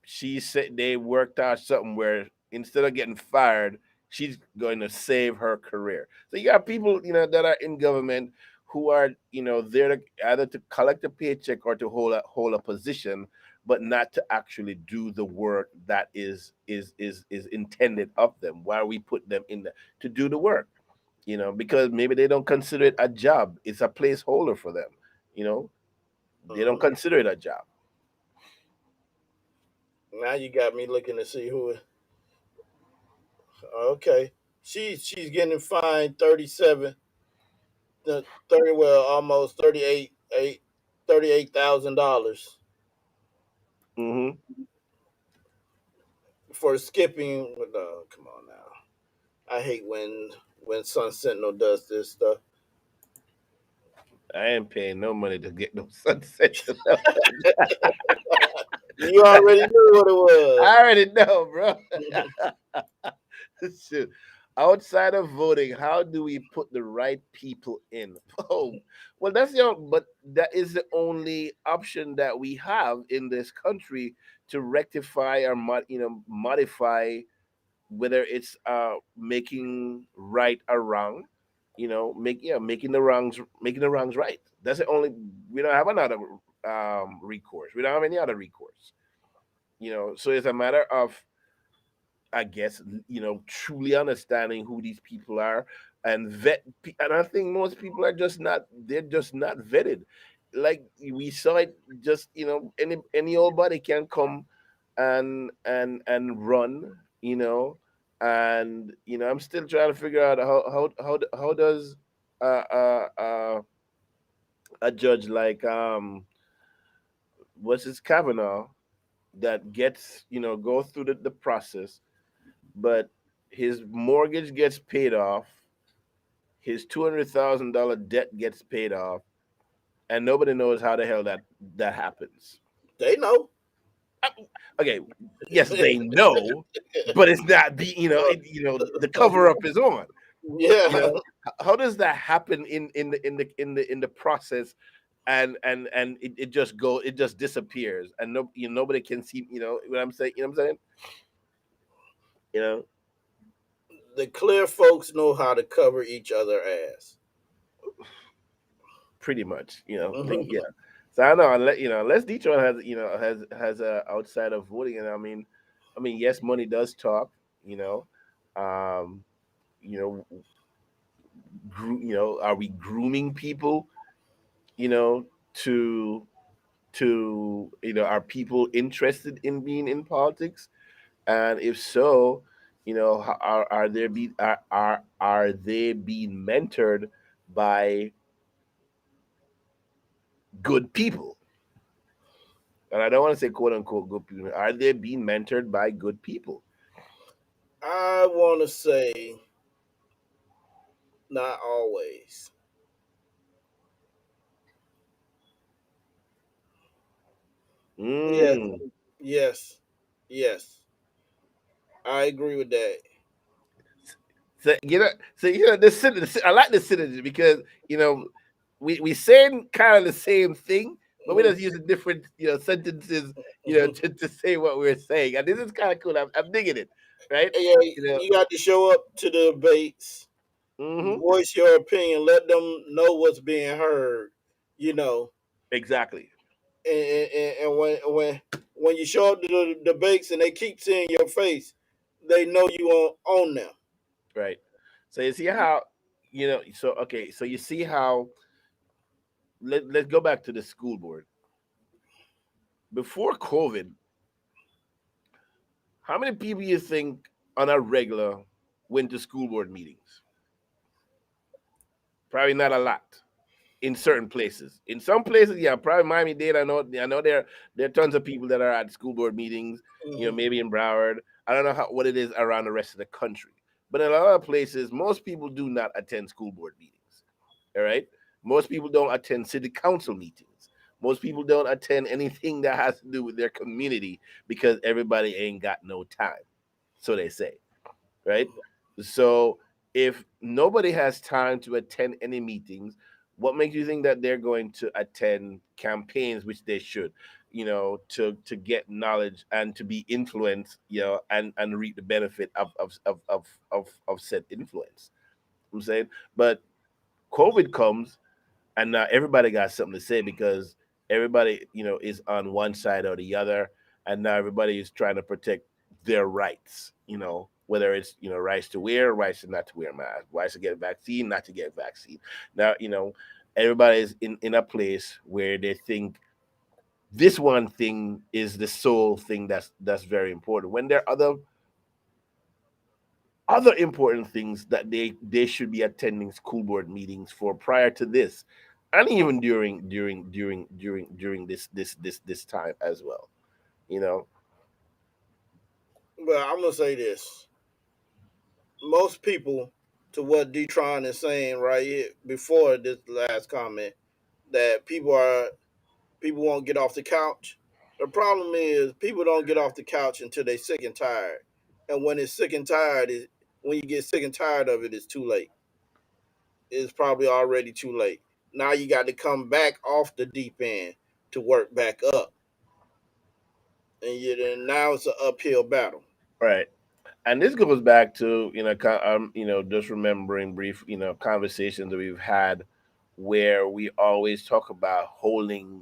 she said they worked out something where instead of getting fired, she's going to save her career. So you got people, that are in government, who are, there to either to collect a paycheck or to hold a position, but not to actually do the work that is intended of them. Why we put them in the to do the work, because maybe they don't consider it a job. It's a placeholder for them. You know, they don't Hmm. consider it a job. Now you got me looking to see who. Okay, she's getting fined 37, 30, well, almost 38,000 dollars Hmm. for skipping. Come on now. I hate when Sun Sentinel does this stuff. I ain't paying no money to get no sunset. You already knew what it was. I already know, bro. Shoot. Outside of voting, how do we put the right people in? Oh, well, but that is the only option that we have in this country to rectify or modify, whether it's making right or wrong, making the wrongs right. That's the only. We don't have another recourse. We don't have any other recourse. So it's a matter of, I guess, truly understanding who these people are and and I think most people are just not. They're just not vetted. Like we saw it, just any old body can come and run. And I'm still trying to figure out how does uh, uh, uh, a judge like what's his Kavanaugh that gets go through the process, but his mortgage gets paid off, his $200,000 debt gets paid off, and nobody knows how the hell that happens. They know. Uh, Okay, yes, they know, but it's not the the cover up is on. You Yeah, know, how does that happen in the process, and it just disappears, and nobody can see. You know what I'm saying? You know what I'm saying? You know, the clear folks know how to cover each other ass. pretty much. Yeah. So I know, unless Detroit has a outside of voting, and I mean, yes, money does talk. You know, um, you know, are we grooming people? You know, to are people interested in being in politics? And if so, are they being mentored by good people? And I don't want to say quote unquote good people. Are they being mentored by good people? I want to say not always. Yes, Mm. yes, yes. I agree with that. I like the synergy because we saying kind of the same thing, but we Mhm. just using different sentences to say what we're saying, and this is kind of cool. I'm digging it, right? Yeah, You know, you got to show up to the debates, hmm voice your opinion, let them know what's being heard. You know, exactly, and when you show up to the debates and they keep seeing your face, they know you on them. right. So you see how so okay, so you see how let's go back to the school board before COVID. How many people you think on a regular went to school board meetings? Probably not a lot in certain places. In some places, yeah, probably Miami Dade. I know there are tons of people that are at school board meetings. Hmm. Maybe in Broward. I don't know what it is around the rest of the country, but in a lot of places, most people do not attend school board meetings. All right, most people don't attend city council meetings. Most people don't attend anything that has to do with their community because everybody ain't got no time. So they say, right? So if nobody has time to attend any meetings, what makes you think that they're going to attend campaigns, which they should, to get knowledge and to be influenced, and reap the benefit of said influence? I'm saying, but COVID comes, and now everybody got something to say because everybody, is on one side or the other, and now everybody is trying to protect their rights. Whether it's rights to wear, rights to not to wear mask, rights to get vaccine, not to get vaccine. Now, everybody is in a place where they think this one thing is the sole thing that's very important, when there are other important things that they should be attending school board meetings for prior to this, and even during this time as well. you know Well, I'm gonna say this: most people, to what Detron is saying right here before this last comment, that people won't get off the couch. The problem is people don't get off the couch until they sick and tired, and when it's sick and tired, is when you get sick and tired of it, it's too late. It's probably already too late. Now you got to come back off the deep end to work back up, and now it's an uphill battle. right. And this goes back to just remembering brief conversations that we've had, where we always talk about holding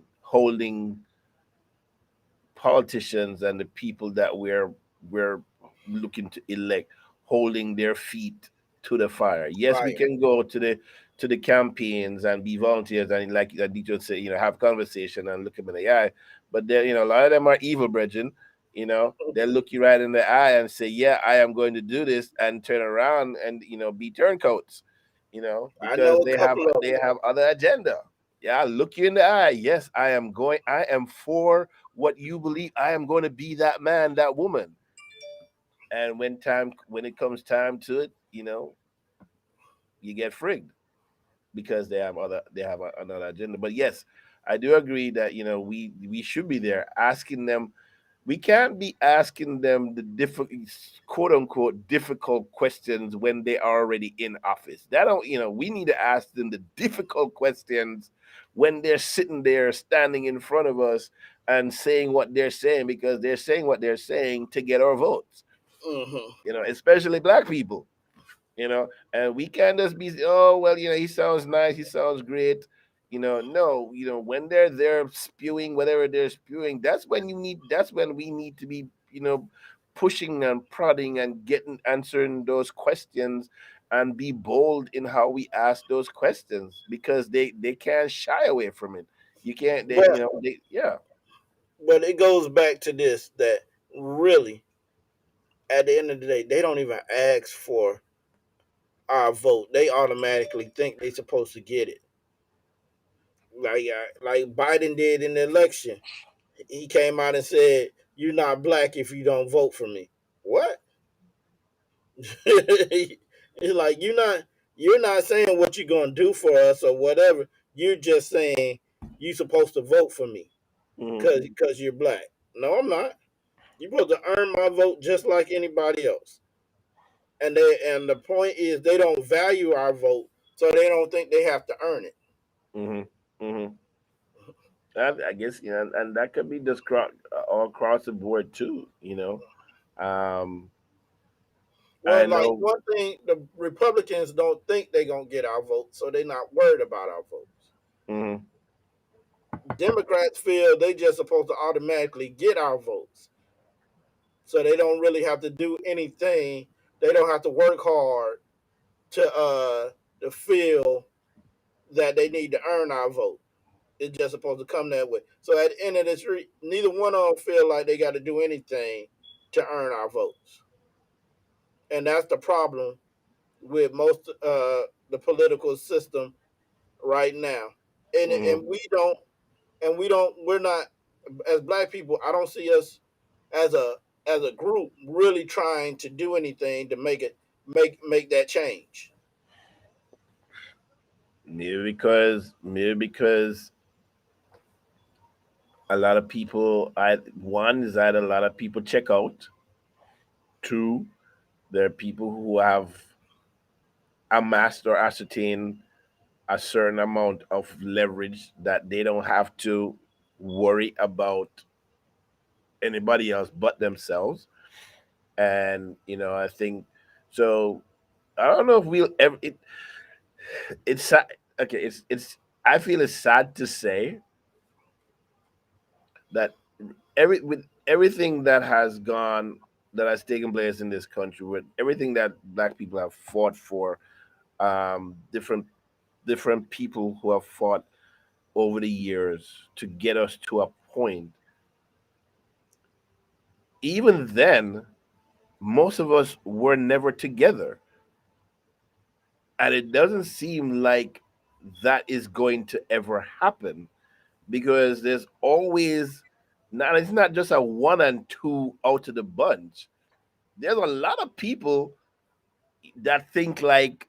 politicians and the people that we're looking to elect, holding their feet to the fire. Yes, we Right. can go to the campaigns and be volunteers and, like Dietrich said, have conversation and look them in the eye. But then, a lot of them are evil, brethren. They'll look you right in the eye and say, "Yeah, I am going to do this," and turn around and be turncoats. I know Because a couple of they them. have other agenda. Yeah, I look you in the eye. Yes, I am for what you believe. I am going to be that man, that woman. And when it comes time to it, you get frigged because another agenda. But yes, I do agree that we should be there asking them. We can't be asking them the difficult, quote unquote, difficult questions when they are already in office. That don't, we need to ask them the difficult questions when they're sitting there, standing in front of us and saying what they're saying, because they're saying what they're saying to get our votes. Hmm. Especially black people. And we can't just be, oh well, he sounds nice, he sounds great. No, when they're there spewing whatever they're spewing, that's when we need to be, pushing and prodding and getting answering those questions, and be bold in how we ask those questions, because they can't shy away from it. You can't they But they yeah. but it goes back to this, that really, at the end of the day, they don't even ask for our vote. They automatically think they're supposed to get it. Like Biden did in the election. He came out and said, "You're not black if you don't vote for me." What? It's like you're not saying what you're gonna do for us or whatever. You're just saying you're supposed to vote for me Hmm. because you're black. No, I'm not. You're supposed to earn my vote just like anybody else. And the point is they don't value our vote, so they don't think they have to earn it. Hmm. Hmm. I guess, and that could be just all across the board too. Um, I Well, like know. one thing, the Republicans don't think they're gonna get our vote, so they're not worried about our votes. Hmm. Democrats feel they just supposed to automatically get our votes, so they don't really have to do anything. They don't have to work hard to feel that they need to earn our vote. It's just supposed to come that way. So at the end of the street, neither one of them feel like they got to do anything to earn our votes, and that's the problem with most the political system right now. And Hmm. we're not, as black people. I don't see us as a group really trying to do anything to make that change. Maybe because a lot of people, one is that a lot of people check out. Two, there are people who have amassed or ascertained a certain amount of leverage that they don't have to worry about anybody else but themselves. And I think so. I don't know if we'll ever. It's sad. Okay. It's. I feel it's sad to say that with everything that has gone, that has taken place in this country, with everything that black people have fought for, different people who have fought over the years to get us to a point. Even then, most of us were never together, and it doesn't seem like that is going to ever happen, because there's always not, it's not just a one and two out of the bunch. There's a lot of people that think like,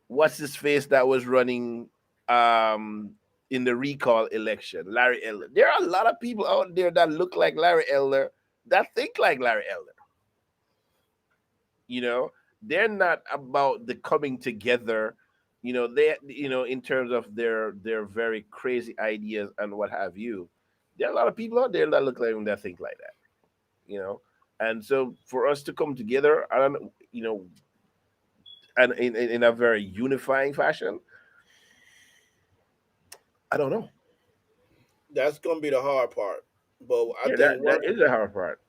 what's his face that was running um in the recall election, Larry Elder. There are a lot of people out there that look like Larry Elder, that think like Larry Elder. You know, they're not about the coming together. They, in terms of their very crazy ideas and what have you. There are a lot of people out there that look like them, that think like that. You know, and so for us to come together, I don't, and in a very unifying fashion, I don't know. That's gonna be the hard part. But I Yeah, think that once is the hard part.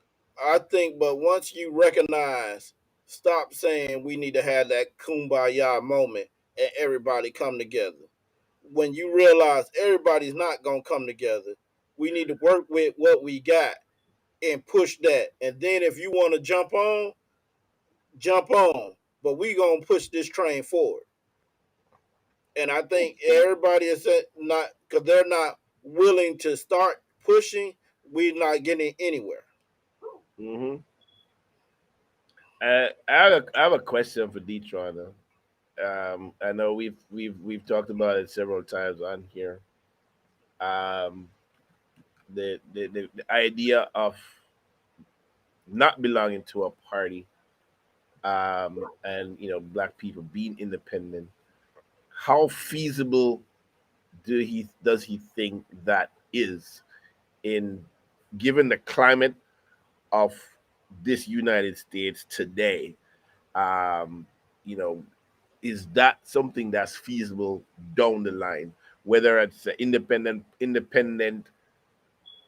but once you recognize, stop saying we need to have that kumbaya moment and everybody come together. When you realize everybody's not gonna come together, we need to work with what we got and push that. And then if you want to jump on, jump on. But we gonna push this train forward. And I think everybody is not, because they're not willing to start pushing. We're not getting anywhere. Hmm. I have a question for Detroit. Though. I know we've talked about it several times on here. Um, the idea of not belonging to a party, and black people being independent. How feasible does he think that is, in given the climate of this United States today? Um, you know, is that something that's feasible down the line? Whether it's an independent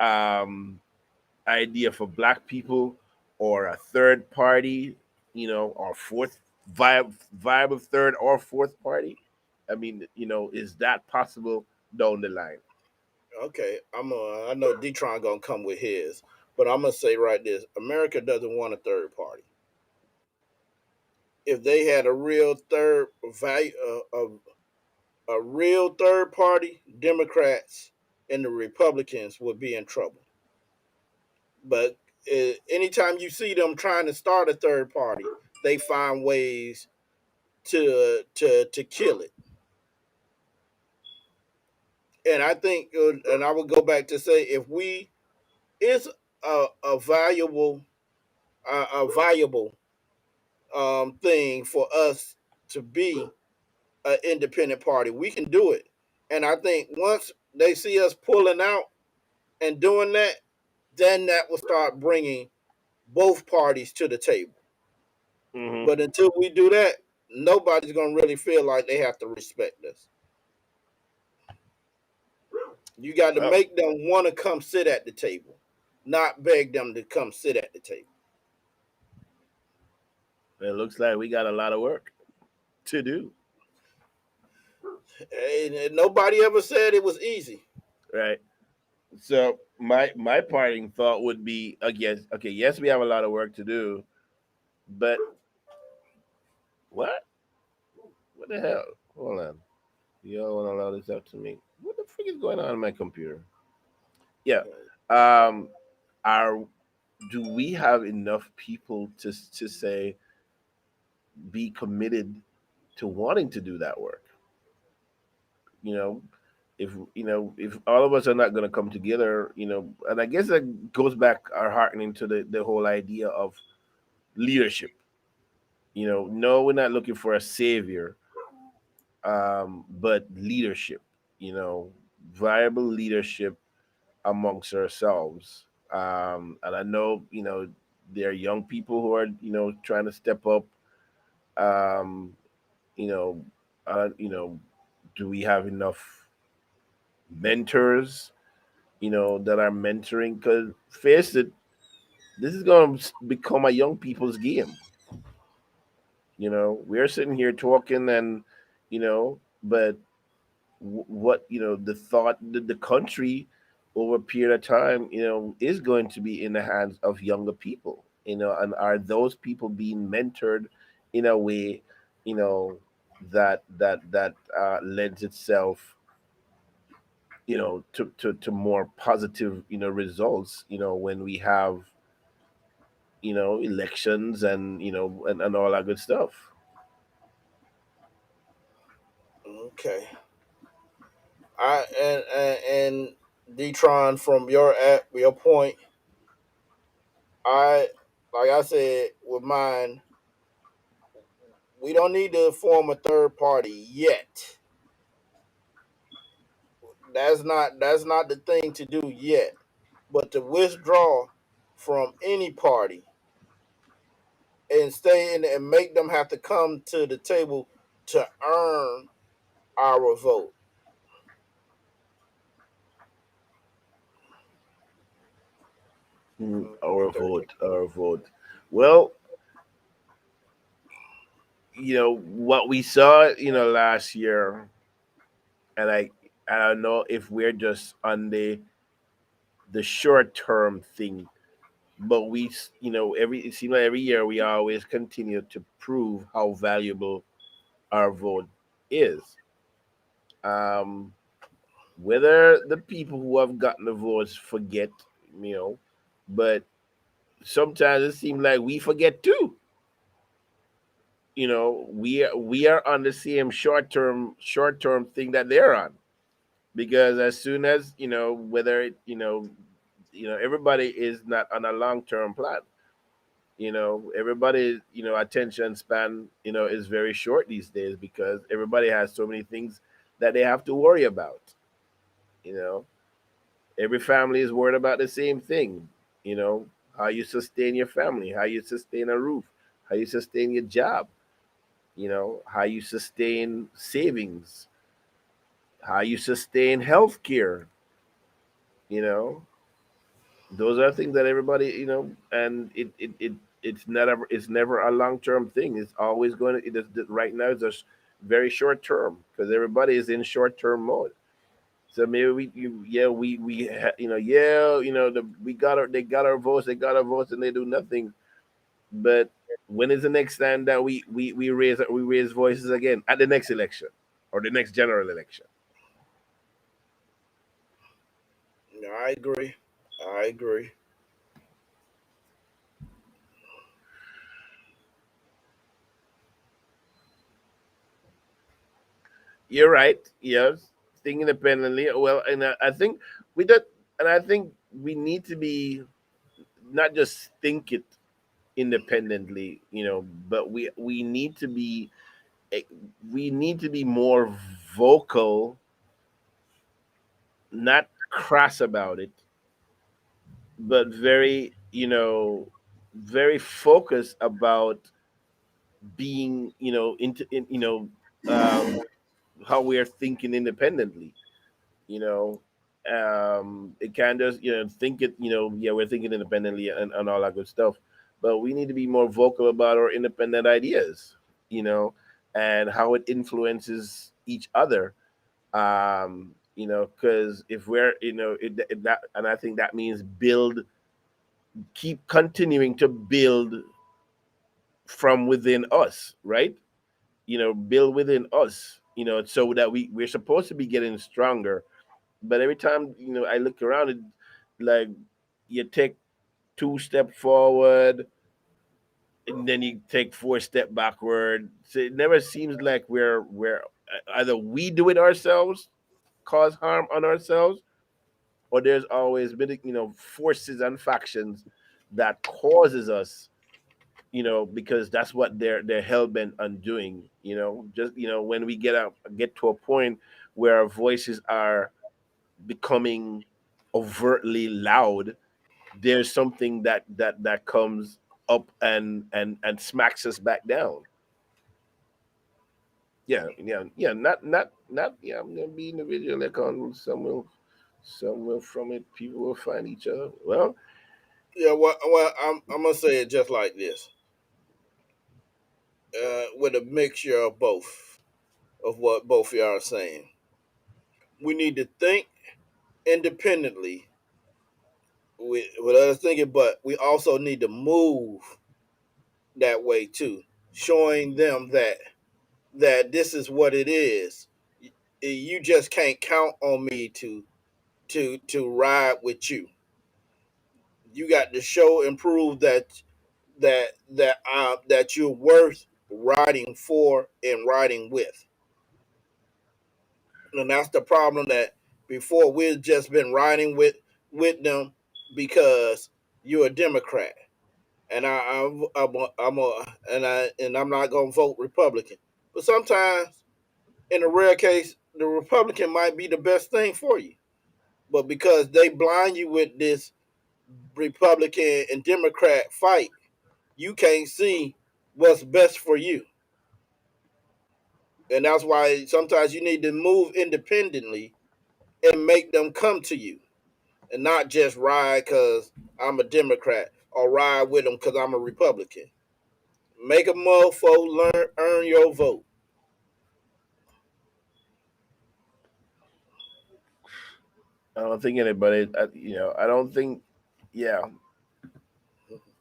um, idea for black people, or a third party, or fourth viable third or fourth party. I mean, is that possible down the line? Okay, I know Detron gonna come with his, but I'm gonna say right this: America doesn't want a third party. If they had a real third value, a real third party, Democrats and the Republicans would be in trouble. But anytime you see them trying to start a third party, they find ways to kill it. And I think, and I would go back to say, if we is a valuable a valuable thing for us to be an independent party, we can do it. And I think once they see us pulling out and doing that, then that will start bringing both parties to the table. Hmm. But until we do that, nobody's gonna really feel like they have to respect us. You got to Well, make them want to come sit at the table, not beg them to come sit at the table. it looks like we got a lot of work to do, And nobody ever said it was easy. right? So my parting thought would be, again, okay, yes, we have a lot of work to do, but what? What the hell? Hold on. Y'all want to allow this up to me? What the freak is going on in my computer? Yeah. Um, are Do we have enough people to say, be committed to wanting to do that work? You know, if all of us are not going to come together, and I guess that goes back our hearkening to the whole idea of leadership. No, we're not looking for a savior, but leadership. Viable leadership amongst ourselves. And I know, there are young people who are, trying to step up. Um, you know, uh, you know, do we have enough mentors? that are mentoring. Because face it, this is going to become a young people's game. We're sitting here talking, and but what the thought that the country over a period of time is going to be in the hands of younger people, and are those people being mentored in a way that lends itself to more positive results when we have elections, and and all that good stuff. Okay. And Detron, from your point, I like I said with mine, we don't need to form a third party yet. That's not the thing to do yet. But to withdraw from any party and stay in and make them have to come to the table to earn our vote. Our vote, our vote. Well, what we saw last year, and I don't know if we're just on the short term thing, but every it seems like every year we always continue to prove how valuable our vote is. um Whether the people who have gotten the votes forget, you know but sometimes it seems like we forget too. We are on the same short term thing that they're on, because as soon as whether everybody is not on a long-term plan. Everybody, attention span is very short these days, because everybody has so many things that they have to worry about. you know every family is worried about the same thing. you know how you sustain your family, how you sustain a roof, how you sustain your job, how you sustain savings, how you sustain healthcare. You know, those are things that everybody, and it's never a long term thing. It's always going to. It is right now. It's just very short term, because everybody is in short term mode. So maybe we got our votes, and they do nothing. But when is the next time that we raise voices again at the next election or the next general election? I agree. I agree. You're right. Yes, think independently. Well, and I think we that, and I think we need to be not just think it independently, but eh, we need to be more vocal, not crass about it, but very focused about being, um, how we are thinking independently. you know it can't just think it, yeah, we're thinking independently, and all that good stuff, but we need to be more vocal about our independent ideas, you know and how it influences each other. Because if we're that, and I think that means keep continuing to build from within us, right? Build within us, so that we're supposed to be getting stronger. But every time I look around, it like you take two step forward, and then you take four-step backward. So it never seems like we're either we do it ourselves, cause harm on ourselves, or there's always been forces and factions that causes us, because that's what they're hell bent on doing. Just when we get to a point where our voices are becoming overtly loud, there's something that comes up and smacks us back down. Yeah, yeah, yeah. Not yeah. I'm gonna be individual like on Samuel. Some will from it. People will find each other. Well, Yeah, well, I'm gonna say it just like this, with a mixture of both of what both of y'all are saying. We need to think independently with us thinking, but we also need to move that way too, showing them that this is what it is. You just can't count on me to ride with you. You got to show and prove that you're worth riding for and riding with. And that's the problem, that before we've just been riding with them because you're a Democrat, and I'm not gonna vote Republican. But sometimes, in a rare case, the Republican might be the best thing for you. But because they blind you with this Republican and Democrat fight, you can't see what's best for you. And that's why sometimes you need to move independently and make them come to you, and not just ride because I'm a Democrat or ride with them because I'm a Republican. Make a mofo earn your vote. I don't think anybody. I don't think. Yeah.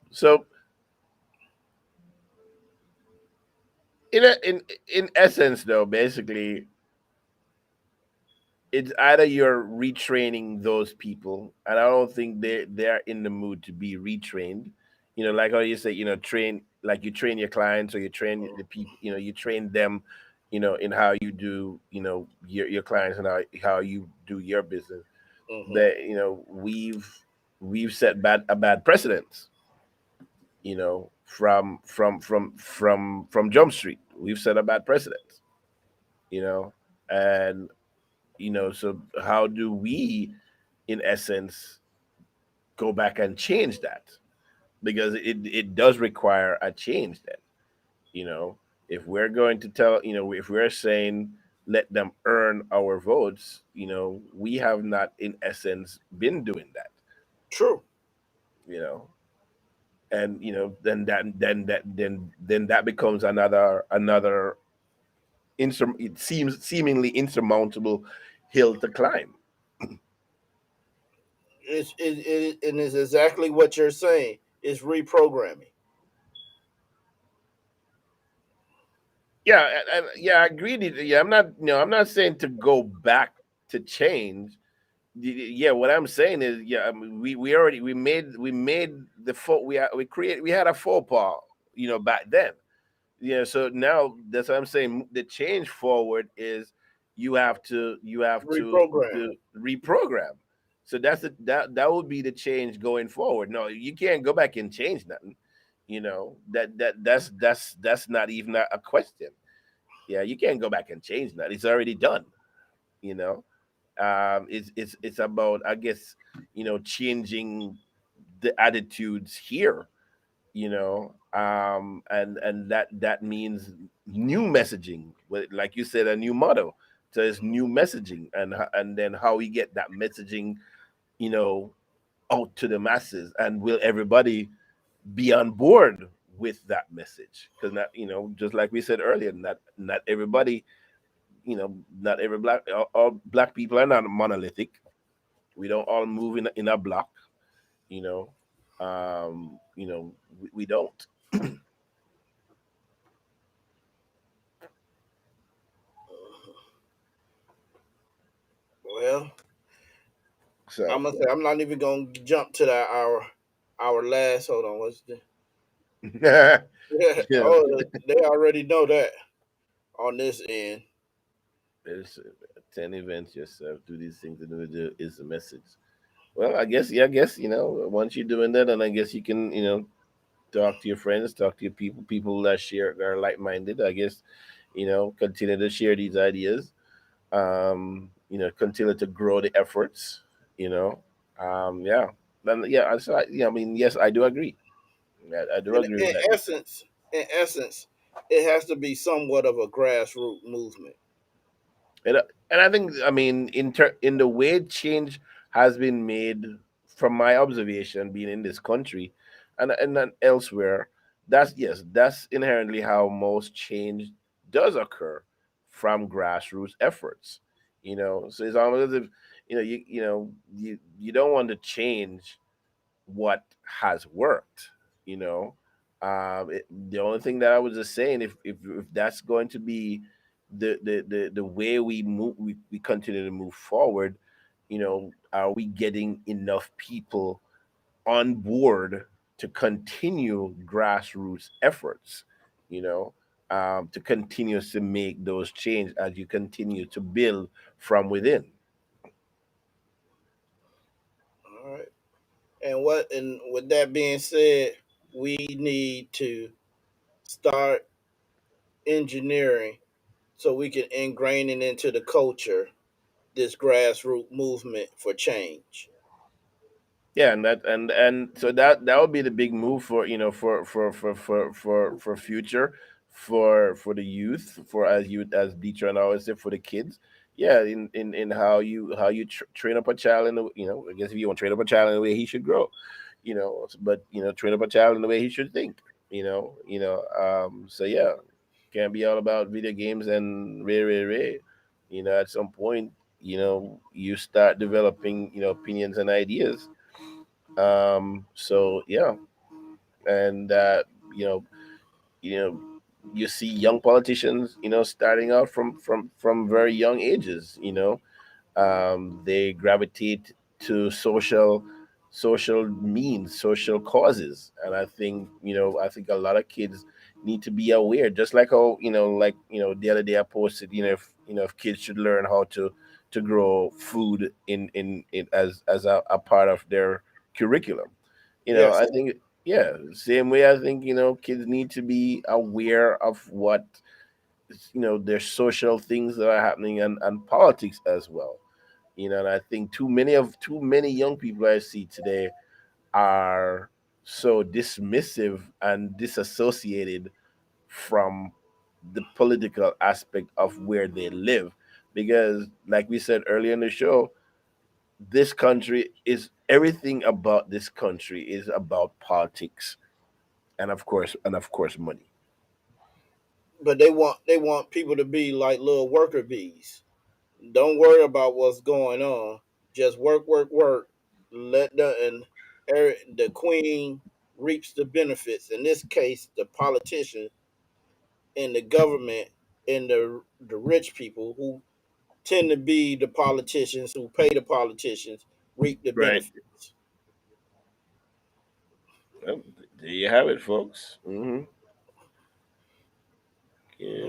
So in essence, though, basically, it's either you're retraining those people, and I don't think they're in the mood to be retrained. Like how you say, train, like you train your clients, or you train the people. You train them, in how you do, your clients, and how you do your business. Mm-hmm. That we've set a bad precedence. From Jump Street, we've set a bad precedence. You know, and so how do we, in essence, go back and change that? Because it does require a change then. you know if we're going to tell, if we're saying let them earn our votes, we have not, in essence, been doing that. True. you know and then that becomes another it seems seemingly insurmountable hill to climb. And it's exactly what you're saying. It's reprogramming. Yeah, yeah, I agree. Yeah, I'm not saying to go back to change. Yeah, what I'm saying is, yeah, I mean, we made we had a faux pas, back then. Yeah, so now that's what I'm saying. The change forward is you have to Reprogram. reprogram. So that would be the change going forward. No, you can't go back and change nothing. That's not even a question. Yeah, you can't go back and change that. It's already done. You know, it's about, I guess, changing the attitudes here. And that means new messaging, like you said, a new motto. So it's new messaging, and then how we get that messaging, you know, out to the masses, and will everybody be on board with that message? Because, not just like we said earlier, not everybody, not every all black people are not monolithic. We don't all move in a block. You know, we don't. Well, So I'm gonna say I'm not even gonna jump to that our last. Hold on, what's the? yeah, Yeah. Oh, they already know that on this end. there's 10 events yourself. Do these things individual is the message. Well, I guess once you're doing that, and I guess you can talk to your friends, talk to your people that share are like minded. I guess continue to share these ideas. Continue to grow the efforts. You know, yeah. Then yeah, I mean, yes, I do agree. I do agree with In that. essence, it has to be somewhat of a grassroots movement. And and I think, I mean, in the way change has been made, from my observation, being in this country, and then elsewhere, that's, yes, that's inherently how most change does occur, from grassroots efforts. So it's almost as if, you don't want to change what has worked. You know, the only thing that I was just saying, if that's going to be the way we move, we continue to move forward. Are we getting enough people on board to continue grassroots efforts? You know, to continue to make those change as you continue to build from within. All right. And with that being said, we need to start engineering so we can ingrain it into the culture, this grassroots movement for change. Yeah, and so that would be the big move for, for future, for the youth, for, as Dieter and I always say, for the kids. Yeah, in how you train up a child in the, I guess, if you want to train up a child in the way he should grow, but, train up a child in the way he should think. So yeah, can't be all about video games and ray. At some point, you start developing, opinions and ideas. So yeah, and you know, you know, you see young politicians, starting out from very young ages. They gravitate to social means, social causes, and I think a lot of kids need to be aware. Just like how, the other day I posted, if kids should learn how to grow food in as a part of their curriculum. Yes. I think, yeah, same way, I think, kids need to be aware of what, there's social things that are happening, and politics as well. And I think too many young people I see today are so dismissive and disassociated from the political aspect of where they live, because, like we said earlier in the show, this country is everything about this country is about politics, and of course money. But they want people to be like little worker bees. Don't worry about what's going on. Just work, work, work. Let the queen reaps the benefits. In this case, the politicians and the government and the rich people who tend to be the politicians who pay the politicians reap the Right. benefits. Well, there you have it, folks. 10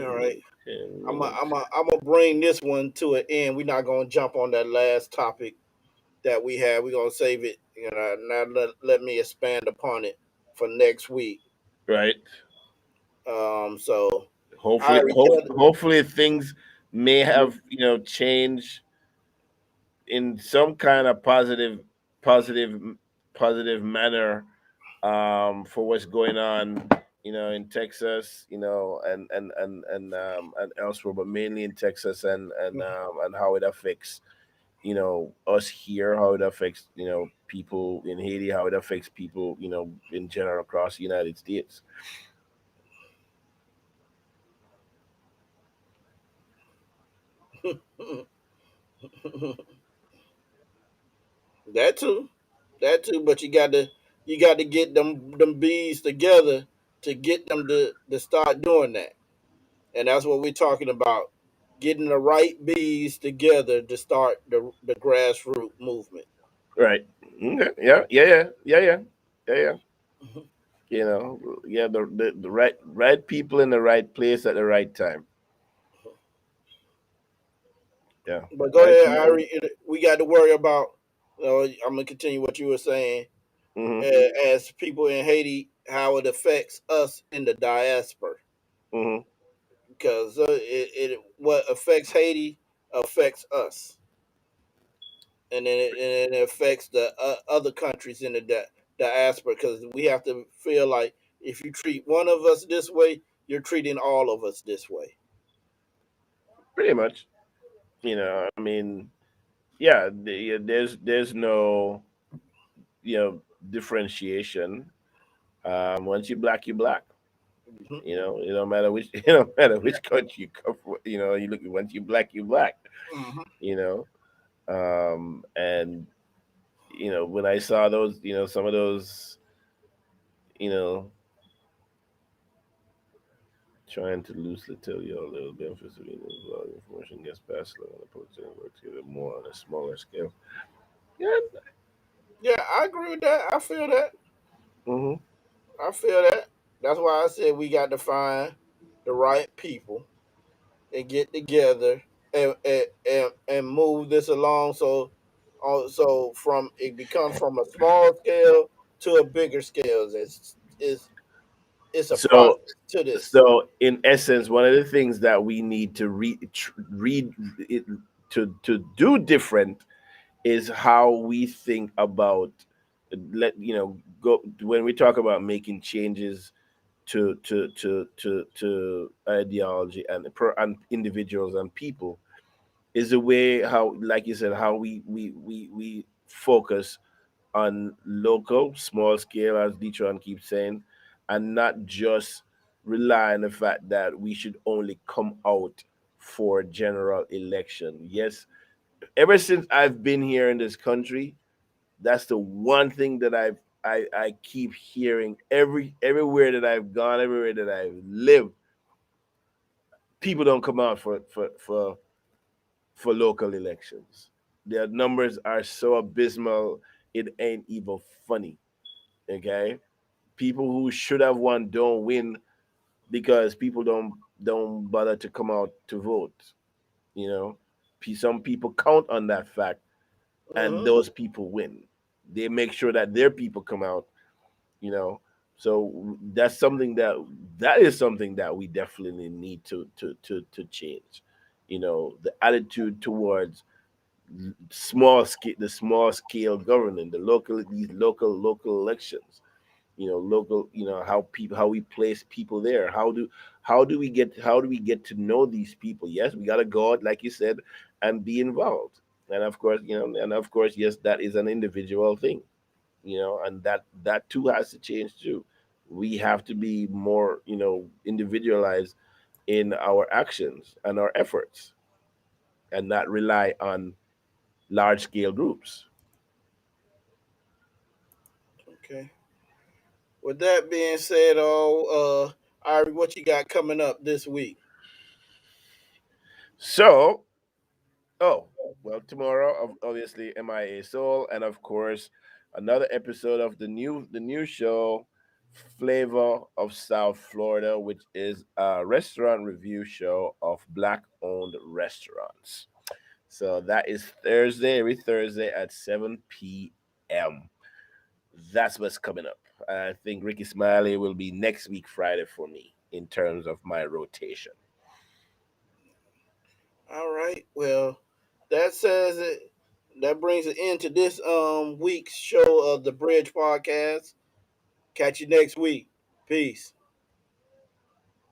All right. minutes, 10 I'm a, minutes. I'm a, I'm gonna bring this one to an end. We're not gonna jump on that last topic that we had. We're gonna save it. Now let me expand upon it for next week. Right. So I Hopefully, already tell. hopefully things may have, changed in some kind of positive, positive manner, for what's going on, in Texas, and elsewhere, but mainly in Texas, and how it affects, us here, how it affects, people in Haiti, how it affects people, in general across the United States. That too, that too. But you got to get them bees together to get them to start doing that. And that's what we're talking about: getting the right bees together to start the grassroots movement. Right. Okay. Yeah. Yeah. Yeah. Yeah. Yeah. Yeah. Yeah. Yeah. The right people in the right place at the right time. Yeah. But go Right ahead, people. Ari. We got to worry about. I'm gonna continue what you were saying. Hmm. As people in Haiti, how it affects us in the diaspora, Hmm. because it what affects Haiti affects us, and then it affects the other countries in the diaspora, because we have to feel like if you treat one of us this way, you're treating all of us this way. Pretty much. I mean, yeah, there's no differentiation. Once you black, you black. Hmm. It don't matter which it don't matter which country you come from. You look once you black, you black. Hmm. You know, and when I saw those, some of those, you know, trying to loosely tell you a little bit of information gets passed along on the political work together more on a smaller scale. Yeah. Yeah, I agree with that. I feel that. Hmm. I feel that. That's why I said we got to find the right people and get together and move this along so also from it becomes from a small scale to a bigger scale. It's a process So, to this. so in essence, one of the things that we need to read it, to do different is how we think about go when we talk about making changes to ideology and individuals and people is the way how, like you said, how we focus on local small scale, as Deetron keeps saying, and not just rely on the fact that we should only come out for general election. Yes, ever since I've been here in this country, that's the one thing that I keep hearing everywhere that I've gone, everywhere that I've lived. People don't come out for local elections. Their numbers are so abysmal, it ain't even funny. Okay, people who should have won don't win because people don't bother to come out to vote. You know, some people count on that fact, and Hmm. those people win. They make sure that their people come out. You know, so that is something that we definitely need to change. The attitude towards the small scale government, these local elections, local, how we place people there. How do we get to know these people? Yes, we got to go out, like you said, and be involved. And of course, yes, that is an individual thing, and that too has to change too. We have to be more, individualized in our actions and our efforts, and not rely on large scale groups. Okay. With that being said, Ari, what you got coming up this week? So, oh, well, tomorrow, obviously, MIA Soul, and of course, another episode of the new show, Flavor of South Florida, which is a restaurant review show of black-owned restaurants. So that is Thursday, every Thursday at 7 p.m. That's what's coming up. I think Ricky Smiley will be next week Friday for me in terms of my rotation. All right. Well, that says it. That brings an end to this week's show of the Bridge Podcast. Catch you next week. Peace.